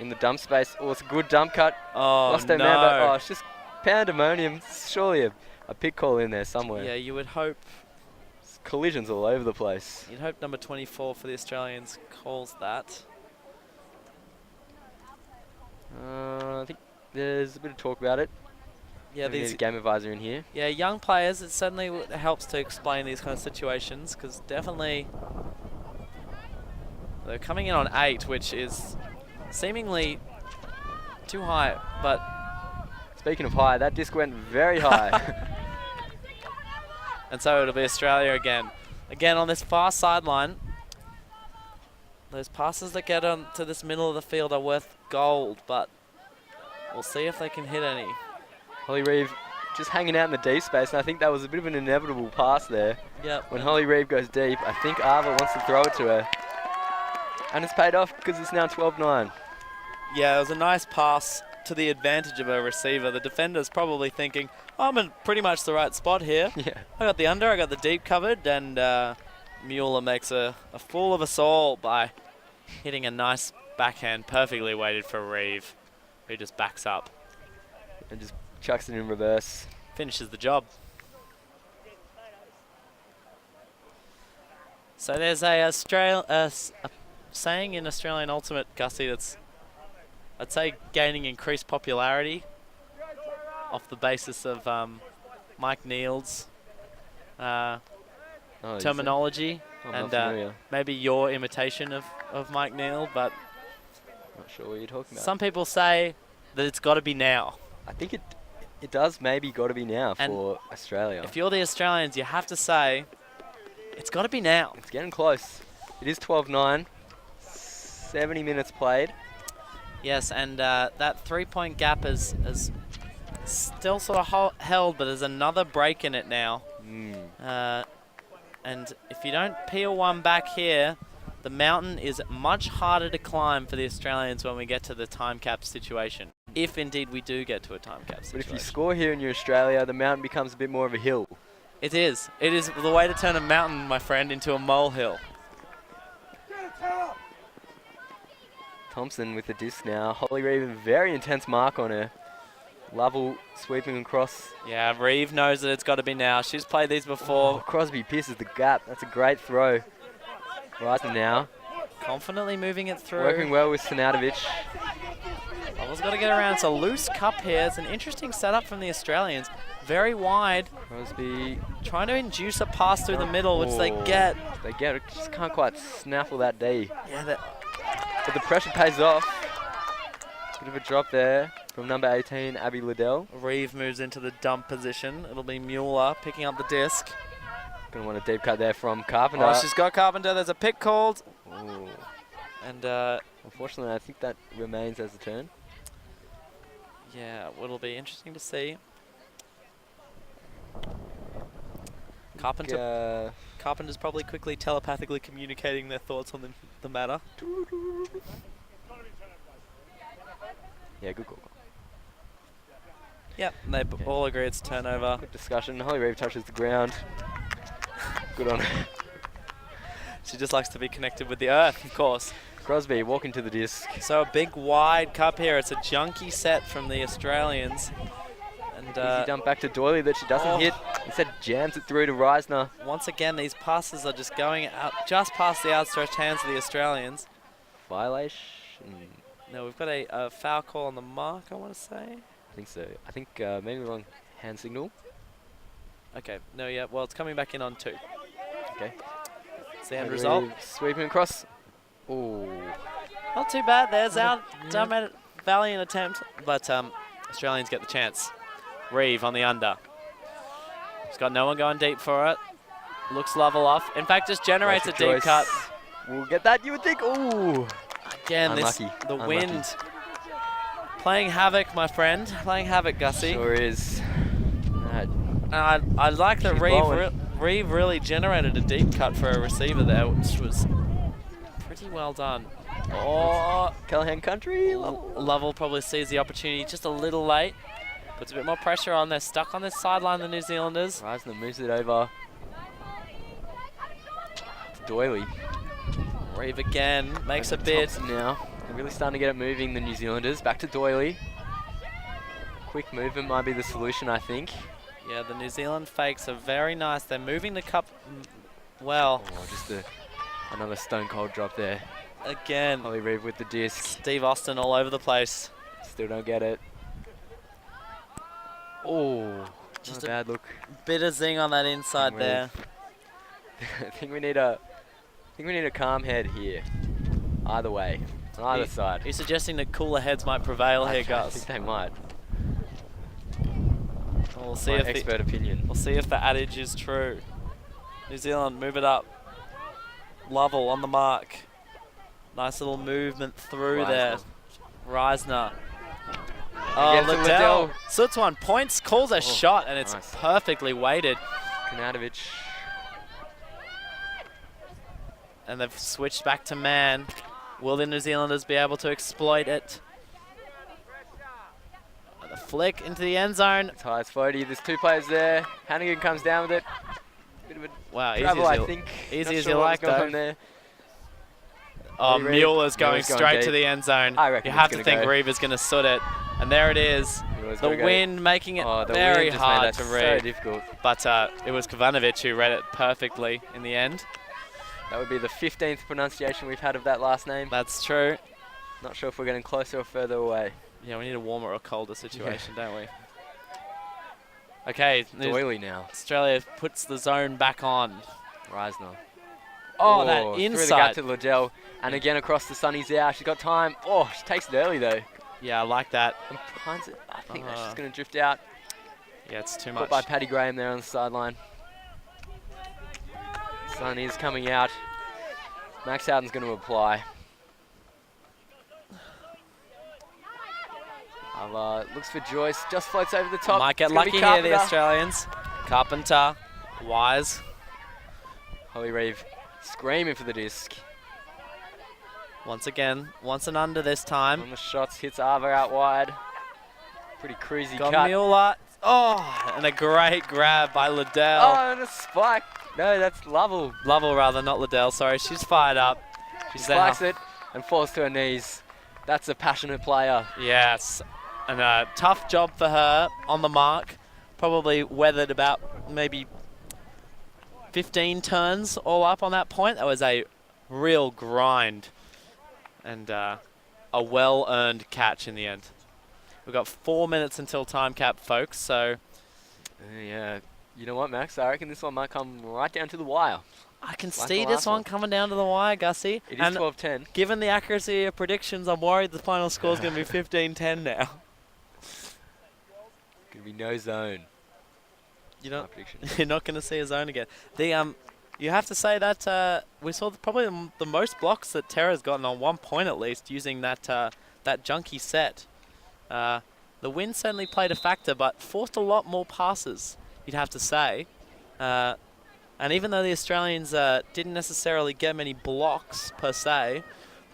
[SPEAKER 1] in the dump space. Oh, it's a good dump cut.
[SPEAKER 2] Oh,
[SPEAKER 1] Lost her
[SPEAKER 2] no.
[SPEAKER 1] man, but it's just pandemonium. Surely a pick call in there somewhere.
[SPEAKER 2] Yeah, you would hope.
[SPEAKER 1] Collisions all over the place.
[SPEAKER 2] You'd hope number 24 for the Australians calls that.
[SPEAKER 1] I think there's a bit of talk about it.
[SPEAKER 2] Yeah,
[SPEAKER 1] We need
[SPEAKER 2] these
[SPEAKER 1] a game advisor in here.
[SPEAKER 2] Yeah, young players, it certainly helps to explain these kind of situations, because definitely they're coming in on 8, which is seemingly too high, but...
[SPEAKER 1] Speaking of high, that disc went very high.
[SPEAKER 2] And so it'll be Australia again. Again, on this far sideline, those passes that get on to this middle of the field are worth gold, but we'll see if they can hit any.
[SPEAKER 1] Holly Reeve just hanging out in the deep space, and I think that was a bit of an inevitable pass there.
[SPEAKER 2] Yep.
[SPEAKER 1] When Holly Reeve goes deep, I think Ava wants to throw it to her. And it's paid off because it's now 12-9.
[SPEAKER 2] Yeah, it was a nice pass to the advantage of a receiver. The defender's probably thinking, I'm in pretty much the right spot here.
[SPEAKER 1] Yeah.
[SPEAKER 2] I got the under, I got the deep covered, and Mueller makes a fool of us all by hitting a nice backhand, perfectly weighted for Reeve, who just backs up.
[SPEAKER 1] And just chucks it in reverse.
[SPEAKER 2] Finishes the job. So there's a saying in Australian Ultimate, Gussie, that's, I'd say, gaining increased popularity off the basis of Mike Neal's terminology and maybe your imitation of Mike Neal, but
[SPEAKER 1] not sure what you're talking about.
[SPEAKER 2] some people say that it's got to be now.
[SPEAKER 1] I think it does maybe got to be now
[SPEAKER 2] And
[SPEAKER 1] for Australia.
[SPEAKER 2] If you're the Australians, you have to say, it's got to be now.
[SPEAKER 1] It's getting close. It is 12-9. 70 minutes played.
[SPEAKER 2] Yes, and that three-point gap is still sort of held, but there's another break in it now. And if you don't peel one back here, the mountain is much harder to climb for the Australians when we get to the time cap situation. If indeed we do get to a time cap situation.
[SPEAKER 1] But if you score here in your Australia, the mountain becomes a bit more of a hill.
[SPEAKER 2] It is. It is the way to turn a mountain, my friend, into a molehill.
[SPEAKER 1] Thompson with the disc now. Holly Reeve, very intense mark on her. Lovell sweeping across.
[SPEAKER 2] Yeah, Reeve knows that it's got to be now. She's played these before.
[SPEAKER 1] Oh, Crosby pierces the gap. That's a great throw. Right now.
[SPEAKER 2] Confidently moving it through.
[SPEAKER 1] Working well with Sinatovic.
[SPEAKER 2] Lovell's got to get around. It's a loose cup here. It's an interesting setup from the Australians. Very wide.
[SPEAKER 1] Crosby
[SPEAKER 2] trying to induce a pass through the middle, which they get.
[SPEAKER 1] They get it. Just can't quite snaffle that D.
[SPEAKER 2] Yeah,
[SPEAKER 1] but the pressure pays off. Bit of a drop there from number 18, Abby Liddell.
[SPEAKER 2] Reeve moves into the dump position. It'll be Mueller picking up the disc.
[SPEAKER 1] Gonna want a deep cut there from Carpenter.
[SPEAKER 2] Oh, she's got Carpenter. There's a pick called.
[SPEAKER 1] Ooh.
[SPEAKER 2] And
[SPEAKER 1] unfortunately, I think that remains as a turn.
[SPEAKER 2] Yeah, it'll be interesting to see. Carpenter's probably quickly telepathically communicating their thoughts on the matter.
[SPEAKER 1] Yeah, good call.
[SPEAKER 2] Yep, they all agree it's turnover.
[SPEAKER 1] Good discussion. Holly Reeve touches the ground. Good on her.
[SPEAKER 2] She just likes to be connected with the earth, of course.
[SPEAKER 1] Crosby walking to the disc.
[SPEAKER 2] So a big wide cup here. It's a junky set from the Australians. And
[SPEAKER 1] easy dump back to Doyley that she doesn't hit. Instead jams it through to Reisner.
[SPEAKER 2] Once again, these passes are just going out just past the outstretched hands of the Australians.
[SPEAKER 1] Violation.
[SPEAKER 2] No, we've got a foul call on the mark, I want to say.
[SPEAKER 1] I think so. I think maybe the wrong hand signal.
[SPEAKER 2] Okay, no, yeah, well, it's coming back in on 2.
[SPEAKER 1] Okay.
[SPEAKER 2] It's the end result.
[SPEAKER 1] Sweeping across. Ooh.
[SPEAKER 2] Not too bad. There's our valiant attempt, but Australians get the chance. Reeve on the under. He's got no one going deep for it. Looks level off. In fact, just generates a deep cut.
[SPEAKER 1] We'll get that, you would think. Ooh.
[SPEAKER 2] Again,
[SPEAKER 1] Unlucky.
[SPEAKER 2] the
[SPEAKER 1] Unlucky.
[SPEAKER 2] wind playing havoc, my friend. Playing havoc, Gussie.
[SPEAKER 1] Sure is.
[SPEAKER 2] I like that Reeve really generated a deep cut for a receiver there, which was pretty well done. Oh,
[SPEAKER 1] Callahan Country.
[SPEAKER 2] Lovell probably sees the opportunity just a little late. Puts a bit more pressure on. They're stuck on this sideline, the New Zealanders.
[SPEAKER 1] Reisner moves it over. Doyley.
[SPEAKER 2] Reeve again makes a bid.
[SPEAKER 1] Now they're really starting to get it moving, the New Zealanders. Back to Doyley. Quick movement might be the solution, I think.
[SPEAKER 2] Yeah, the New Zealand fakes are very nice. They're moving the cup well.
[SPEAKER 1] Oh, just another stone cold drop there.
[SPEAKER 2] Again.
[SPEAKER 1] Holly Reeve with the disc.
[SPEAKER 2] Steve Austin all over the place.
[SPEAKER 1] Still don't get it. Oh, just a bad look.
[SPEAKER 2] Bit of zing on that inside there.
[SPEAKER 1] I think we need a calm head here. Either way, on either side.
[SPEAKER 2] Are you suggesting that cooler heads might prevail here, Gus?
[SPEAKER 1] I think they might.
[SPEAKER 2] We'll see if
[SPEAKER 1] expert opinion.
[SPEAKER 2] We'll see if the adage is true. New Zealand, move it up. Lovell on the mark. Nice little movement through there. Reisner. Oh, Liddell. Soots one, points, calls a shot, and it's perfectly weighted.
[SPEAKER 1] Kanatovic.
[SPEAKER 2] And they've switched back to man. Will the New Zealanders be able to exploit it? The flick into the end zone.
[SPEAKER 1] It's high as 40. There's 2 players there. Hannigan comes down with it. Bit of a travel, I think.
[SPEAKER 2] Easy as you like, though.
[SPEAKER 1] There.
[SPEAKER 2] Oh, Mueller's going straight to the end zone. You have to think Reeve is going to soot it. And there it is. The wind making it very hard to read.
[SPEAKER 1] So difficult.
[SPEAKER 2] But it was Kavanovic who read it perfectly in the end.
[SPEAKER 1] That would be the 15th pronunciation we've had of that last name.
[SPEAKER 2] That's true.
[SPEAKER 1] Not sure if we're getting closer or further away.
[SPEAKER 2] Yeah, we need a warmer or colder situation, don't we? Okay.
[SPEAKER 1] Doyley now.
[SPEAKER 2] Australia puts the zone back on.
[SPEAKER 1] Reisner.
[SPEAKER 2] Oh, that inside.
[SPEAKER 1] Through the gap to Liddell. And again across the Sunny's out. She's got time. Oh, she takes it early though.
[SPEAKER 2] Yeah, I like that.
[SPEAKER 1] And finds it. I think that's just going to drift out.
[SPEAKER 2] Yeah, it's too much.
[SPEAKER 1] Caught by Paddy Graham there on the sideline. Sunny's coming out. Max Howden's going to apply. Looks for Joyce. Just floats over the top.
[SPEAKER 2] Might get lucky here, the Australians. Carpenter. Wise.
[SPEAKER 1] Holly Reeve screaming for the disc.
[SPEAKER 2] Once again, once and under this time.
[SPEAKER 1] On the shots, hits Ava out wide. Pretty cruisy cut.
[SPEAKER 2] Got Mueller. Oh, and a great grab by Liddell.
[SPEAKER 1] Oh, and a spike. No, that's Lovell.
[SPEAKER 2] Lovell rather, not Liddell. Sorry, she's fired up.
[SPEAKER 1] She spikes it and falls to her knees. That's a passionate player.
[SPEAKER 2] Yes, and a tough job for her on the mark. Probably weathered about maybe 15 turns all up on that point. That was a real grind and a well-earned catch in the end. We've got 4 minutes until time cap, folks, so...
[SPEAKER 1] yeah, you know what, Max? I reckon this one might come right down to the wire.
[SPEAKER 2] I can see this one coming down to the wire, Gussie.
[SPEAKER 1] It is 12-10.
[SPEAKER 2] Given the accuracy of predictions, I'm worried the final score is going to be 15-10 now.
[SPEAKER 1] Going to be no zone.
[SPEAKER 2] You're not going to see a zone again. You have to say that we saw probably the most blocks that Terra's gotten on 1 point at least using that junky set. The wind certainly played a factor, but forced a lot more passes, you'd have to say. And even though the Australians didn't necessarily get many blocks per se,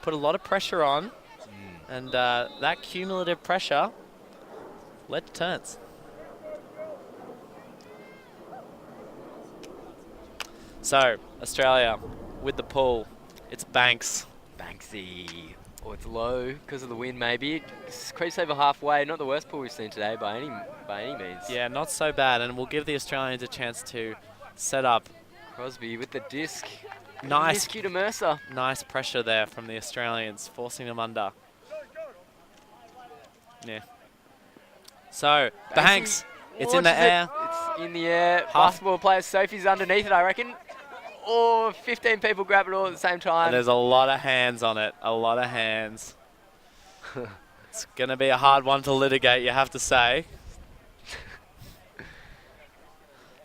[SPEAKER 2] put a lot of pressure on, and that cumulative pressure led to turns. So, Australia with the pull, it's Banks.
[SPEAKER 1] Banksy. Oh, it's low because of the wind maybe. Crease over halfway, not the worst pull we've seen today by any means.
[SPEAKER 2] Yeah, not so bad, and we'll give the Australians a chance to set up.
[SPEAKER 1] Crosby with the disc.
[SPEAKER 2] Nice.
[SPEAKER 1] Miscue to Mercer.
[SPEAKER 2] Nice pressure there from the Australians, forcing them under. Yeah. So, Banks, it's in the air.
[SPEAKER 1] in the air. Basketball player Sophie's underneath it, I reckon. Or 15 people grab it all at the same time.
[SPEAKER 2] And there's a lot of hands on it. A lot of hands. It's going to be a hard one to litigate, you have to say.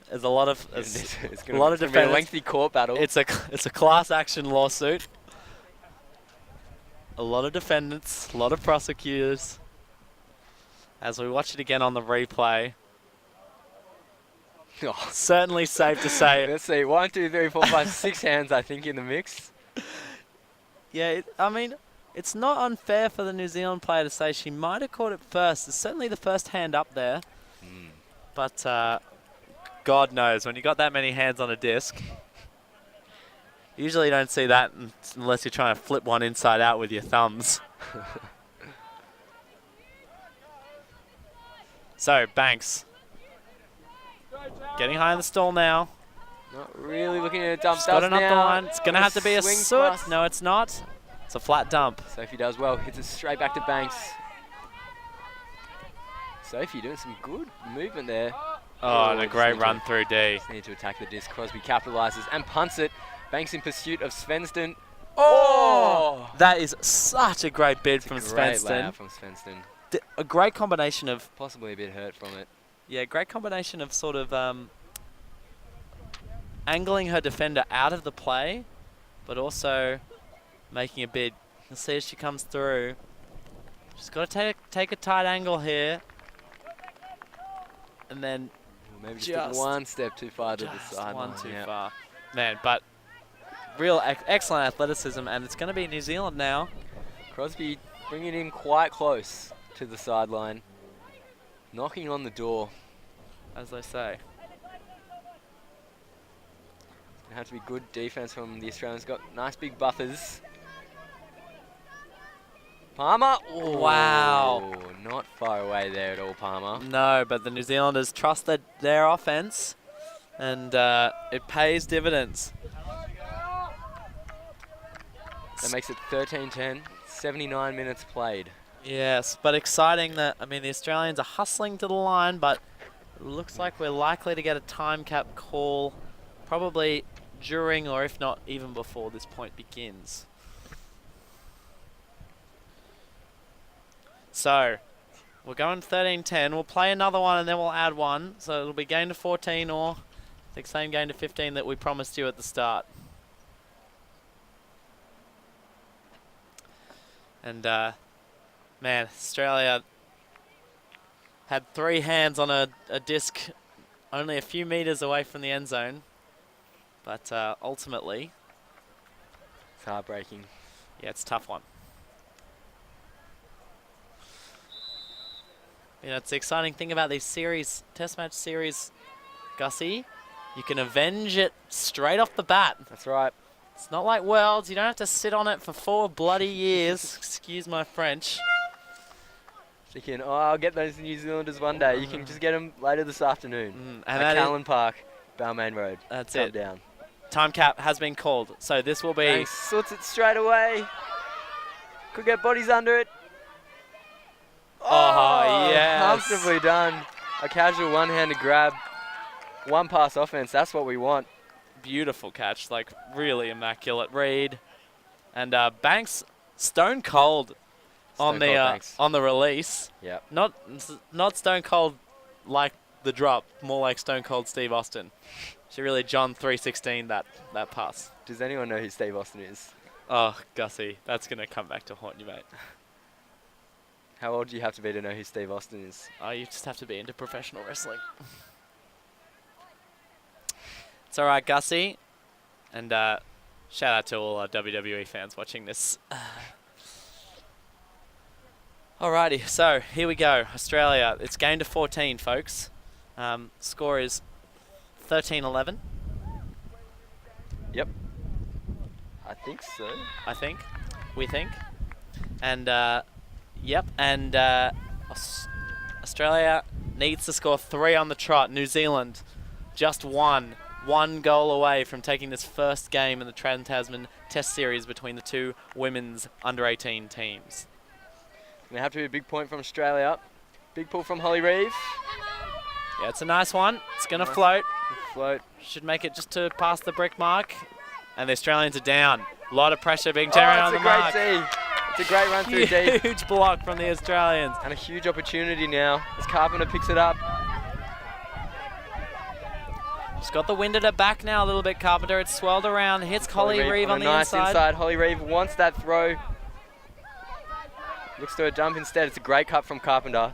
[SPEAKER 2] There's a lot of
[SPEAKER 1] it's
[SPEAKER 2] a lot of
[SPEAKER 1] be a
[SPEAKER 2] defendants.
[SPEAKER 1] lengthy court battle.
[SPEAKER 2] It's a class action lawsuit. A lot of defendants, a lot of prosecutors. As we watch it again on the replay, certainly safe to say.
[SPEAKER 1] Let's see, 1, 2, 3, 4, 5, 6 hands, I think, in the mix.
[SPEAKER 2] Yeah, I mean, it's not unfair for the New Zealand player to say she might have caught it first. It's certainly the first hand up there. But God knows, when you got that many hands on a disc, usually you don't see that unless you're trying to flip one inside out with your thumbs. So, Banks. Getting high in the stall now.
[SPEAKER 1] Not really looking at a dump.
[SPEAKER 2] Got it up the line. It's going to have to be a
[SPEAKER 1] swing
[SPEAKER 2] soot.
[SPEAKER 1] pass.
[SPEAKER 2] No, it's not. It's a flat dump.
[SPEAKER 1] Sophie does well. Hits it straight back to Banks. Sophie doing some good movement there.
[SPEAKER 2] Oh, and a great run through D.
[SPEAKER 1] Just need to attack the disc. Crosby capitalises and punts it. Banks in pursuit of Svensson. Oh!
[SPEAKER 2] That is such a great bid from
[SPEAKER 1] Great
[SPEAKER 2] Svensson.
[SPEAKER 1] layup from Svensson.
[SPEAKER 2] A great combination of...
[SPEAKER 1] Possibly a bit hurt from it.
[SPEAKER 2] Yeah, great combination of sort of angling her defender out of the play, but also making a bid. You'll see as she comes through. She's got to take a tight angle here. And then
[SPEAKER 1] maybe just one step too far to the sideline.
[SPEAKER 2] One too far. Man, but real excellent athleticism, and it's going to be New Zealand now.
[SPEAKER 1] Crosby bringing it in quite close to the sideline. Knocking on the door.
[SPEAKER 2] As they say.
[SPEAKER 1] It's going to have to be good defense from the Australians. Got nice big buffers. Palmer. Oh,
[SPEAKER 2] wow.
[SPEAKER 1] Not far away there at all, Palmer.
[SPEAKER 2] No, but the New Zealanders trusted their offense, and it pays dividends.
[SPEAKER 1] That makes it 13-10. 79 minutes played.
[SPEAKER 2] Yes, but exciting that, I mean, the Australians are hustling to the line, but it looks like we're likely to get a time cap call probably during or if not even before this point begins. So, we're going 13-10. We'll play another one and then we'll add one. So it'll be gain to 14 or the same gain to 15 that we promised you at the start. And, man, Australia had 3 hands on a disc only a few meters away from the end zone. But ultimately...
[SPEAKER 1] It's heartbreaking.
[SPEAKER 2] Yeah, it's a tough one. You know, it's the exciting thing about these series, test match series, Gussie. You can avenge it straight off the bat.
[SPEAKER 1] That's right.
[SPEAKER 2] It's not like Worlds. You don't have to sit on it for 4 bloody years. Excuse my French.
[SPEAKER 1] Thinking, oh, I'll get those New Zealanders one day. You can just get them later this afternoon.
[SPEAKER 2] And
[SPEAKER 1] at Callan Park, Balmain Road.
[SPEAKER 2] That's
[SPEAKER 1] Come
[SPEAKER 2] it.
[SPEAKER 1] down.
[SPEAKER 2] Time cap has been called. So this will be...
[SPEAKER 1] Banks sorts it straight away. Could get bodies under it.
[SPEAKER 2] Oh, yes.
[SPEAKER 1] Comfortably done. A casual one-handed grab. One pass offense. That's what we want.
[SPEAKER 2] Beautiful catch. Like, really immaculate read. And Banks stone cold on the release.
[SPEAKER 1] Yep.
[SPEAKER 2] Not stone cold like the drop. More like stone cold Steve Austin. She really John 316 that pass.
[SPEAKER 1] Does anyone know who Steve Austin is?
[SPEAKER 2] Oh, Gussie. That's going to come back to haunt you, mate.
[SPEAKER 1] How old do you have to be to know who Steve Austin is?
[SPEAKER 2] Oh, you just have to be into professional wrestling. It's all right, Gussie. And shout out to all our WWE fans watching this. Alrighty, so here we go. Australia. It's game to 14, folks. Score is 13-11.
[SPEAKER 1] Yep. I think so.
[SPEAKER 2] I think. We think. And... Yep, and Australia needs to score 3 on the trot. New Zealand just one goal away from taking this first game in the Trans-Tasman Test Series between the 2 women's under-18 teams.
[SPEAKER 1] Going to have to be a big point from Australia. Big pull from Holly Reeve.
[SPEAKER 2] Yeah, it's a nice one. It's going to float.
[SPEAKER 1] Float.
[SPEAKER 2] Should make it just to past the brick mark. And the Australians are down. A lot of pressure being generated on the mark.
[SPEAKER 1] It's a great tee. It's a great run through deep.
[SPEAKER 2] Huge block from the Australians.
[SPEAKER 1] And a huge opportunity now as Carpenter picks it up.
[SPEAKER 2] She's got the wind at her back now a little bit, Carpenter. It's swirled around. Hits Holly Reeve on the
[SPEAKER 1] nice
[SPEAKER 2] inside.
[SPEAKER 1] Holly Reeve wants that throw. Looks to a jump instead. It's a great cut from Carpenter.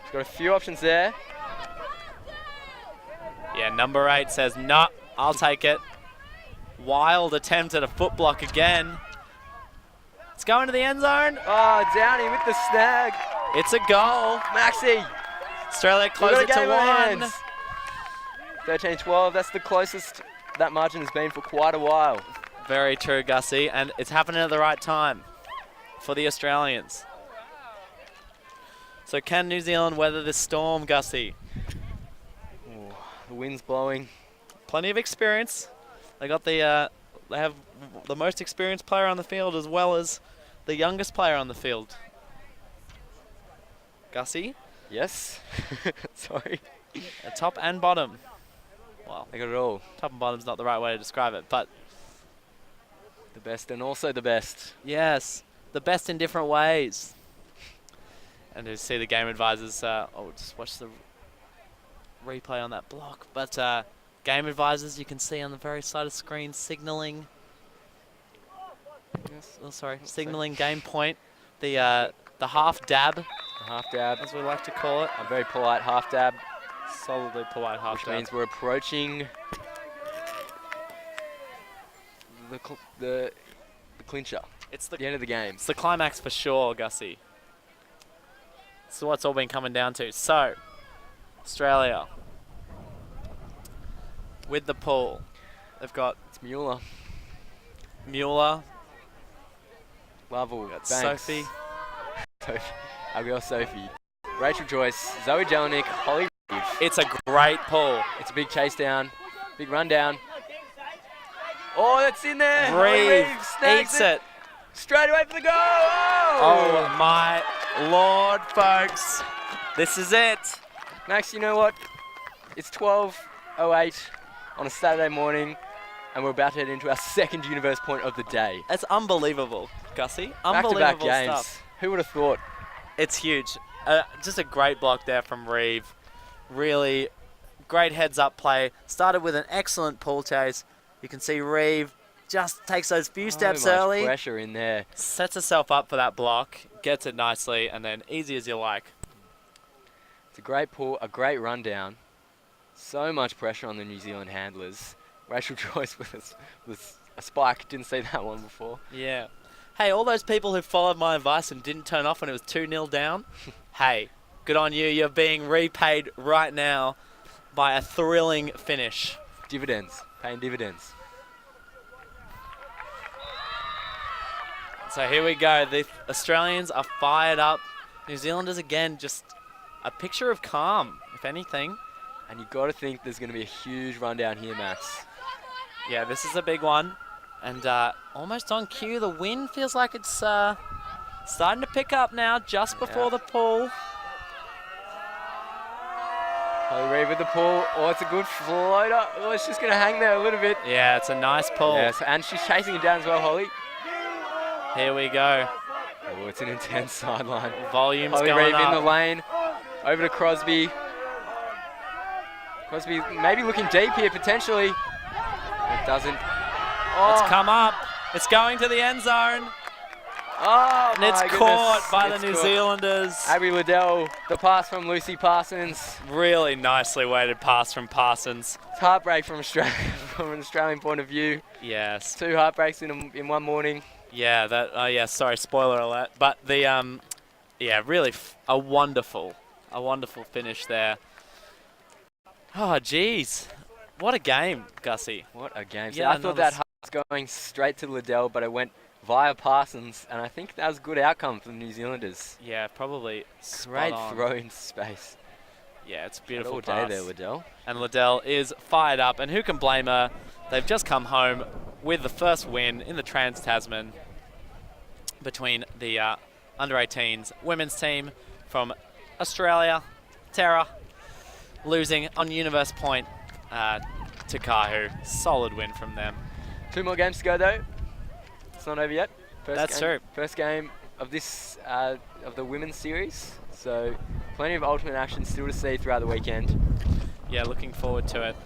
[SPEAKER 1] She's got a few options there.
[SPEAKER 2] Yeah, number 8 says, nah, I'll take it. Wild attempt at a foot block again. It's going to the end zone.
[SPEAKER 1] Oh, Downey with the snag.
[SPEAKER 2] It's a goal.
[SPEAKER 1] Maxi.
[SPEAKER 2] Australia close it to 1.
[SPEAKER 1] 13-12, that's the closest that margin has been for quite a while.
[SPEAKER 2] Very true, Gussie, and it's happening at the right time for the Australians. So can New Zealand weather this storm, Gussie?
[SPEAKER 1] Ooh, the wind's blowing.
[SPEAKER 2] Plenty of experience. They got the they have the most experienced player on the field as well as the youngest player on the field. Gussie?
[SPEAKER 1] Yes. Sorry.
[SPEAKER 2] Top and bottom. Well,
[SPEAKER 1] They got it all.
[SPEAKER 2] top and bottom's not the right way to describe it, but
[SPEAKER 1] The best and also the best.
[SPEAKER 2] yes, the best in different ways. And to see the game advisors, just watch the replay on that block. But game advisors, you can see on the very side of the screen signaling.
[SPEAKER 1] Yes.
[SPEAKER 2] Oh, sorry, signaling game point. The half dab,
[SPEAKER 1] A half dab.
[SPEAKER 2] as we like to call it.
[SPEAKER 1] A very polite half dab,
[SPEAKER 2] Solidly polite half
[SPEAKER 1] which
[SPEAKER 2] dab.
[SPEAKER 1] means we're approaching the clincher.
[SPEAKER 2] It's
[SPEAKER 1] The end of the game.
[SPEAKER 2] It's the climax for sure, Gussie. So what's all been coming down to. So, Australia with the pool. They've got
[SPEAKER 1] It's Mueller,
[SPEAKER 2] Mueller,
[SPEAKER 1] Lovell,
[SPEAKER 2] got
[SPEAKER 1] Banks,
[SPEAKER 2] Sophie.
[SPEAKER 1] our girl Sophie, Rachel Joyce, Zoe Jelinek, Holly Reeve.
[SPEAKER 2] It's a great pool.
[SPEAKER 1] It's a big chase down, big run down. Oh, that's in there. Holly
[SPEAKER 2] Reeve
[SPEAKER 1] snags
[SPEAKER 2] eats it.
[SPEAKER 1] Straight away for the goal.
[SPEAKER 2] Oh my Lord, folks. This is it.
[SPEAKER 1] Max, you know what? It's 12:08 on a Saturday morning, and we're about to head into our second universe point of the day.
[SPEAKER 2] It's unbelievable, Gussie.
[SPEAKER 1] Back-to-back
[SPEAKER 2] Unbelievable
[SPEAKER 1] games.
[SPEAKER 2] stuff.
[SPEAKER 1] Who would have thought?
[SPEAKER 2] It's huge. Just a great block there from Reeve. Really great heads-up play. Started with an excellent pull chase. You can see Reeve just takes those few steps
[SPEAKER 1] So much
[SPEAKER 2] early.
[SPEAKER 1] pressure in there.
[SPEAKER 2] Sets herself up for that block. Gets it nicely, and then easy as you like.
[SPEAKER 1] It's a great pull, a great run down. So much pressure on the New Zealand handlers. Rachel Joyce with a spike. Didn't see that one before.
[SPEAKER 2] Yeah. Hey, all those people who followed my advice and didn't turn off when it was 2-0 down, hey, good on you. You're being repaid right now by a thrilling finish.
[SPEAKER 1] Dividends. Paying dividends.
[SPEAKER 2] So here we go. The Australians are fired up. New Zealanders, again, just a picture of calm, if anything.
[SPEAKER 1] And you got to think there's going to be a huge run down here, Max.
[SPEAKER 2] Yeah, this is a big one. And almost on cue, the wind feels like it's starting to pick up now, just before the pull.
[SPEAKER 1] Holly Reeve with the pull. Oh, it's a good floater. Oh, it's just going to hang there a little bit.
[SPEAKER 2] Yeah, it's a nice pull.
[SPEAKER 1] Yes, and she's chasing it down as well, Holly.
[SPEAKER 2] Here we go.
[SPEAKER 1] Oh, it's an intense sideline.
[SPEAKER 2] Volume's
[SPEAKER 1] Holly
[SPEAKER 2] going
[SPEAKER 1] Reeve
[SPEAKER 2] up.
[SPEAKER 1] in the lane. Over to Crosby. Crosby maybe looking deep here, potentially. It doesn't. Oh,
[SPEAKER 2] It's come up. It's going to the end zone.
[SPEAKER 1] oh
[SPEAKER 2] And it's
[SPEAKER 1] my
[SPEAKER 2] caught
[SPEAKER 1] goodness.
[SPEAKER 2] by the
[SPEAKER 1] It's
[SPEAKER 2] New
[SPEAKER 1] caught.
[SPEAKER 2] Zealanders.
[SPEAKER 1] Abby Liddell, the pass from Lucy Parsons.
[SPEAKER 2] Really nicely weighted pass from Parsons.
[SPEAKER 1] It's heartbreak from Australia, from an Australian point of view.
[SPEAKER 2] Yes.
[SPEAKER 1] 2 heartbreaks in one morning.
[SPEAKER 2] Yeah, that. Oh, yeah, sorry, spoiler alert. But the, yeah, really a wonderful finish there. Oh, geez. What a game, Gussie.
[SPEAKER 1] What a game. See,
[SPEAKER 2] Yeah,
[SPEAKER 1] I thought that was going straight to Liddell, but it went via Parsons, and I think that was a good outcome for the New Zealanders.
[SPEAKER 2] Yeah, probably
[SPEAKER 1] Great
[SPEAKER 2] spot on.
[SPEAKER 1] throw into space.
[SPEAKER 2] Yeah, it's a
[SPEAKER 1] Had
[SPEAKER 2] beautiful
[SPEAKER 1] all
[SPEAKER 2] pass.
[SPEAKER 1] day there, Liddell.
[SPEAKER 2] And Liddell is fired up, and who can blame her? They've just come home with the first win in the Trans-Tasman between the under-18s women's team from Australia, Tara, losing on Universe Point to Kahu. Solid win from them.
[SPEAKER 1] 2 more games to go though. It's not over yet.
[SPEAKER 2] That's true.
[SPEAKER 1] First game of this of the women's series. So plenty of ultimate action still to see throughout the weekend.
[SPEAKER 2] Yeah, looking forward to it.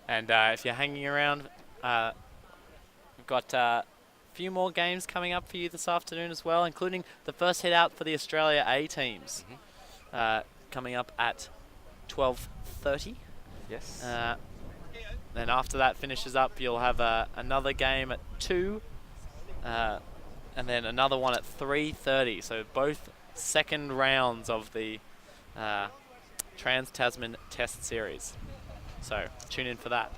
[SPEAKER 2] And if you're hanging around, we've got a few more games coming up for you this afternoon as well, including the first hit out for the Australia A teams coming up at 12:30.
[SPEAKER 1] Yes.
[SPEAKER 2] Then after that finishes up, you'll have another game at 2, and then another one at 3:30. So both second rounds of the Trans-Tasman Test Series. So tune in for that.